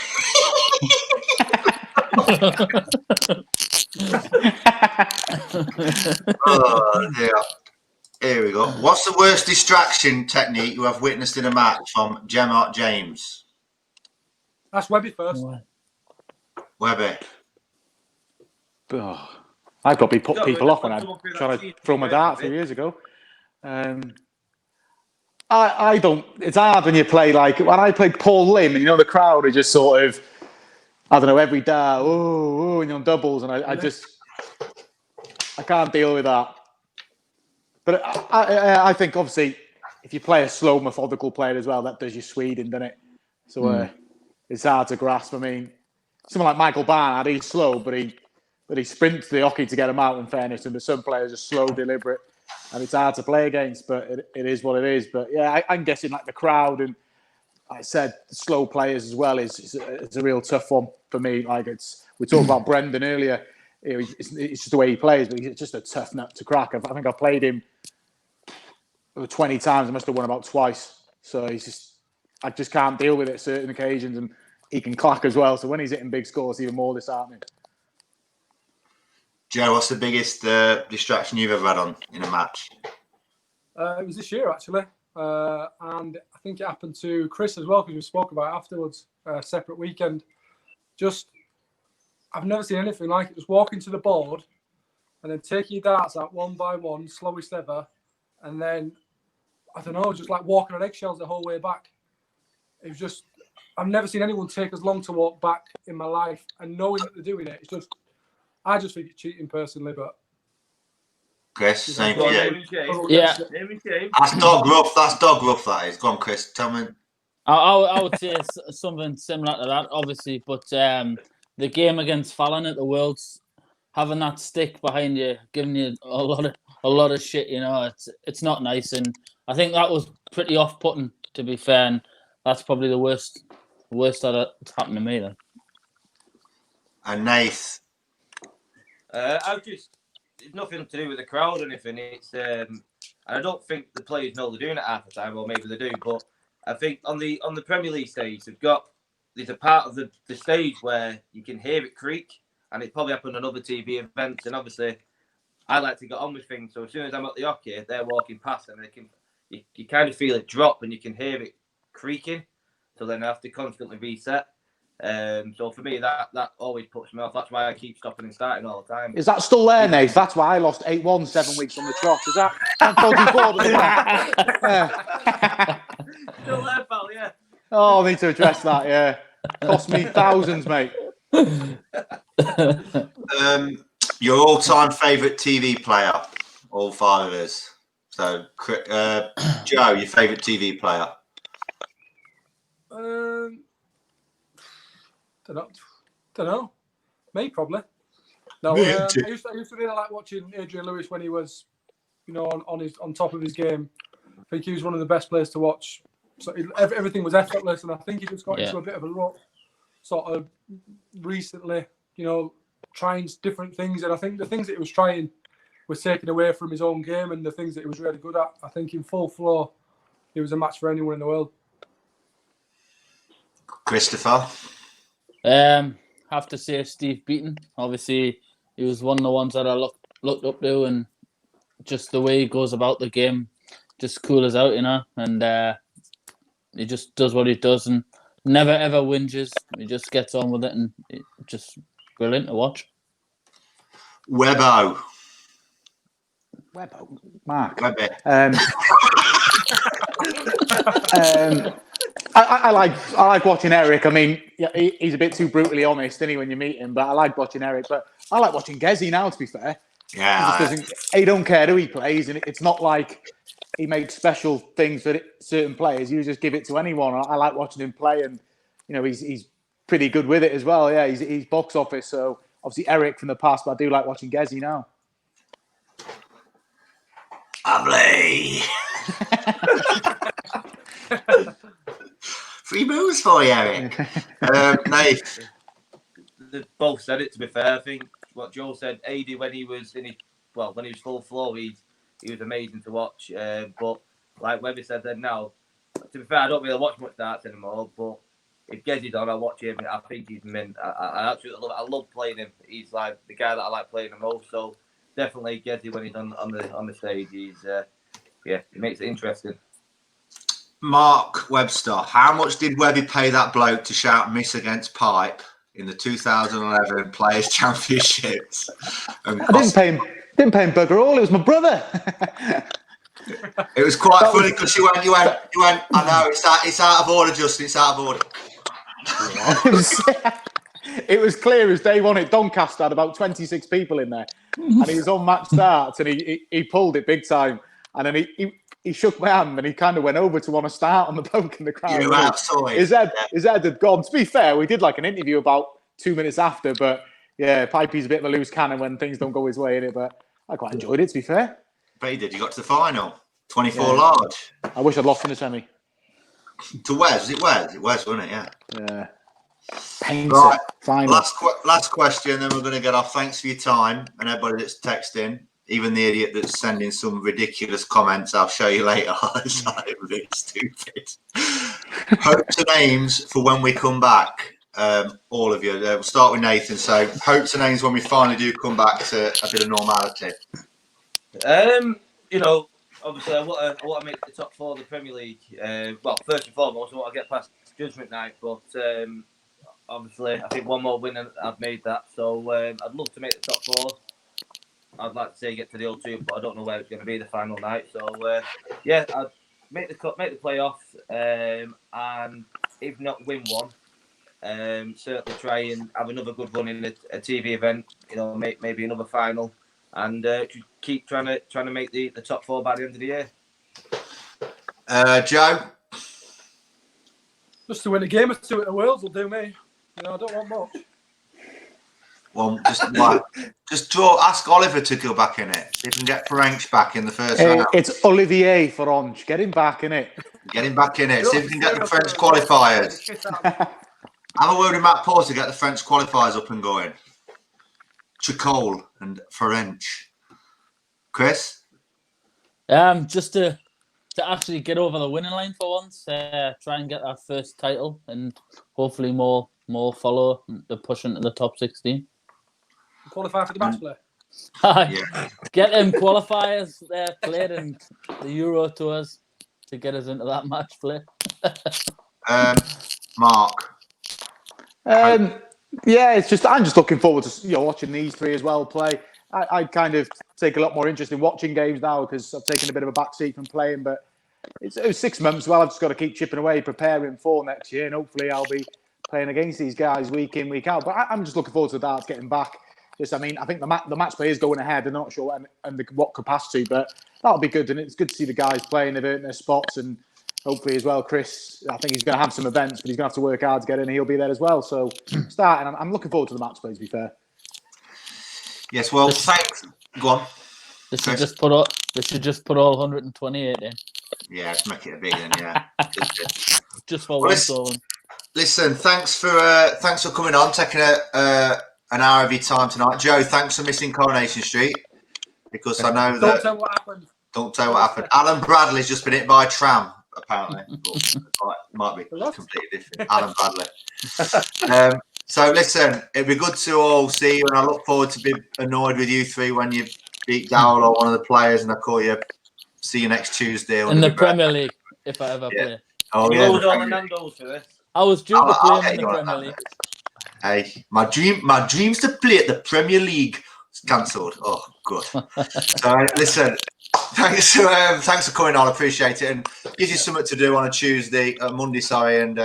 [SPEAKER 1] Oh dear. Here we go. What's the worst distraction technique you have witnessed in a match from Gemart James?
[SPEAKER 4] That's Webby first.
[SPEAKER 1] Webby.
[SPEAKER 11] Oh, I probably put people off when I'm trying to throw my dart a few years ago. I don't. It's hard when you play like when I played Paul Lim, and you know the crowd are just sort of, I don't know, every dart, and doubles, and I can't deal with that. But I think obviously if you play a slow, methodical player as well, that does you Sweden, doesn't it? So it's hard to grasp. I mean, someone like Michael Barnard, he's slow, but he sprints the hockey to get him out. In fairness, and some players are slow, deliberate, and it's hard to play against. But it is what it is. But yeah, I'm guessing like the crowd and like I said, the slow players as well is a real tough one for me. Like we talked about Brendan earlier. It's just the way he plays, but he's just a tough nut to crack. I think I played him 20 times. I must have won about twice. So I just can't deal with it at certain occasions, and he can clack as well. So when he's hitting big scores, even more disheartening.
[SPEAKER 1] Joe, what's the biggest distraction you've ever had in a match?
[SPEAKER 4] It was this year actually, and I think it happened to Chris as well because we spoke about it afterwards. Separate weekend. I've never seen anything like it. Just walking to the board and then taking your darts out one by one, slowest ever, and then I don't know, just like walking on eggshells the whole way back. It was just I've never seen anyone take as long to walk back in my life, and knowing that they're doing it, I just think it's cheating personally, but
[SPEAKER 1] Chris, same for you.
[SPEAKER 2] Yeah.
[SPEAKER 1] That's dog rough. That's dog rough. That is. Go on, Chris. Tell me.
[SPEAKER 2] I would say something similar to that, obviously, but the game against Fallon at the Worlds, having that stick behind you, giving you a lot of shit, you know, it's not nice, and I think that was pretty off-putting, to be fair, and that's probably the worst that's happened to me then.
[SPEAKER 1] And Nath.
[SPEAKER 3] It's nothing to do with the crowd or anything. It's and I don't think the players know they're doing it half the time, or maybe they do, but I think on the Premier League stage, there's a part of the stage where you can hear it creak, and it's probably happened on other TV events. And obviously, I like to get on with things. So as soon as I'm at the hockey, they're walking past, and you kind of feel it drop, and you can hear it creaking. So then I have to constantly reset. So for me, that always puts me off. That's why I keep stopping and starting all the time.
[SPEAKER 11] Is that still there, Nate? That's why I lost 8-1 7 weeks on the trot. Is that
[SPEAKER 3] Still there, pal, yeah.
[SPEAKER 11] Oh, I need to address that, yeah. Cost me thousands, mate.
[SPEAKER 1] Your all-time favourite TV player? All five of us. So, Joe, your favourite TV player?
[SPEAKER 4] Don't know. Me probably. No, I used to really like watching Adrian Lewis when he was, you know, on top of his game. I think he was one of the best players to watch. So everything was effortless, and I think he just got into a bit of a rut, sort of recently. You know, trying different things, and I think the things that he was trying was taken away from his own game, and the things that he was really good at. I think in full flow, he was a match for anyone in the world.
[SPEAKER 1] Christopher?
[SPEAKER 2] Have to say Steve Beaton. Obviously, he was one of the ones that I looked up to, and just the way he goes about the game, just cool as out, you know. And he just does what he does, and never ever whinges. He just gets on with it, and it's just brilliant to watch.
[SPEAKER 1] Webbo.
[SPEAKER 11] Mark.
[SPEAKER 1] Webby.
[SPEAKER 11] I like watching Eric. I mean, he's a bit too brutally honest, isn't he, when you meet him? But I like watching Eric. But I like watching Gezi now, to be fair.
[SPEAKER 1] Yeah.
[SPEAKER 11] He don't care who he plays, and it's not like he makes special things for certain players. You just give it to anyone. I like watching him play, and you know he's pretty good with it as well. Yeah, he's box office. So obviously Eric from the past, but I do like watching Gezi now.
[SPEAKER 1] Lovely. Free moves for you, Eric. Nate.
[SPEAKER 3] They both said it, to be fair. I think what Joe said, AD when he was when he was full flow, he was amazing to watch. But like Webby said then now, to be fair, I don't really watch much darts anymore, but if Gezi's on, I watch him. I think he's mint. I absolutely love it. I love playing him. He's like the guy that I like playing the most. So definitely Gezi when he's on the stage. He's he makes it interesting.
[SPEAKER 1] Mark Webster, how much did Webby pay that bloke to shout miss against pipe in the 2011 Players' Championships?
[SPEAKER 11] I didn't pay him bugger all. It was my brother.
[SPEAKER 1] It was quite funny because you went. I know it's out of order, Justin. It's out of order.
[SPEAKER 11] It was clear as day one. At Doncaster had about 26 people in there, and he was on match starts, and he pulled it big time, and then he shook my hand, and he kind of went over to want to start on the bloke in the crowd. His head had gone. To be fair, we did like an interview about 2 minutes after, but yeah, Pipey's a bit of a loose cannon when things don't go his way in it. But I quite enjoyed it, to be fair.
[SPEAKER 1] But he did. You got to the final, 24 large.
[SPEAKER 11] I wish I'd lost in the semi.
[SPEAKER 1] To Wes, was it Wes? It was, wasn't it? Yeah.
[SPEAKER 11] Yeah.
[SPEAKER 1] Right.
[SPEAKER 11] Final.
[SPEAKER 1] Last question, then we're going to get off. Thanks for your time and everybody that's texting. Even the idiot that's sending some ridiculous comments, I'll show you later. It's like really stupid. Hopes and aims for when we come back, all of you. We'll start with Nathan. So, hopes and aims when we finally do come back to a bit of normality.
[SPEAKER 3] You know, obviously, I want to make the top four of the Premier League. Well, first and foremost, I want to get past Judgment Night, but obviously, I think one more win and I've made that. So, I'd love to make the top four. I'd like to say get to the O2, but I don't know where it's going to be the final night. So, I'd make the playoffs, and if not win one, certainly try and have another good run in a TV event. You know, maybe another final, and keep trying to make the top 4 by the end of the year.
[SPEAKER 1] Joe?
[SPEAKER 4] Just to win a game or 2 at the Worlds will do me. You know, I don't want much.
[SPEAKER 1] Well, just ask Oliver to go back in it. See if we can get French back in the first round.
[SPEAKER 11] It's Olivier for Orange. Get him back in it.
[SPEAKER 1] Get him back in it. See if we can get the French qualifiers. Have a word with Matt Paul to get the French qualifiers up and going. Chicole and French. Chris?
[SPEAKER 2] Just to actually get over the winning line for once, try and get our first title, and hopefully more follow the push into the top 16.
[SPEAKER 4] Qualify for the match play.
[SPEAKER 1] Yeah.
[SPEAKER 2] Get them qualifiers played in the Euro tours to get us into that match play.
[SPEAKER 1] Mark?
[SPEAKER 11] Yeah, I'm just looking forward to watching these 3 as well play. I kind of take a lot more interest in watching games now because I've taken a bit of a backseat from playing. But it was 6 months. Well, I've just got to keep chipping away, preparing for next year, and hopefully I'll be playing against these guys week in, week out. But I'm just looking forward to the darts getting back. I think the match play is going ahead. I'm not sure what capacity, but that'll be good. And it's good to see the guys playing. They've earned their spots, and hopefully as well, Chris. I think he's going to have some events, but he's going to have to work hard to get in. He'll be there as well. So starting, I'm looking forward to the match play. To be fair.
[SPEAKER 1] Yes. Well, thanks. Go on.
[SPEAKER 2] They should just put all 128 in.
[SPEAKER 1] Yeah, let's make it a big one. Yeah.
[SPEAKER 2] Just for one song.
[SPEAKER 1] Listen, thanks for coming on, taking an hour of your time tonight. Joe, thanks for missing Coronation Street, because I know that...
[SPEAKER 4] Don't tell what happened.
[SPEAKER 1] Don't tell what happened. Alan Bradley's just been hit by a tram, apparently. Might be completely different. Alan Bradley. So listen, it'd be good to all see you, and I look forward to be annoyed with you 3 when you beat Dowell or one of the players, and I call you. See you next Tuesday.
[SPEAKER 2] In the Premier League, if I ever play.
[SPEAKER 1] Oh, yeah.
[SPEAKER 3] Hold on the Nando's for this.
[SPEAKER 2] I was due to play in the Premier League.
[SPEAKER 1] Hey, my dreams to play at the Premier League is cancelled. Oh, good. So listen, thanks for coming on. I appreciate it, and gives you something to do on a Monday. Sorry, and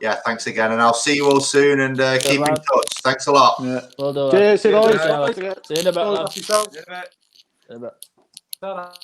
[SPEAKER 1] yeah, thanks again, and I'll see you all soon, and keep in touch. Thanks a lot.
[SPEAKER 11] Yeah.
[SPEAKER 2] Well done.
[SPEAKER 11] Cheers,
[SPEAKER 2] See you in a bit.
[SPEAKER 4] See you in a bit.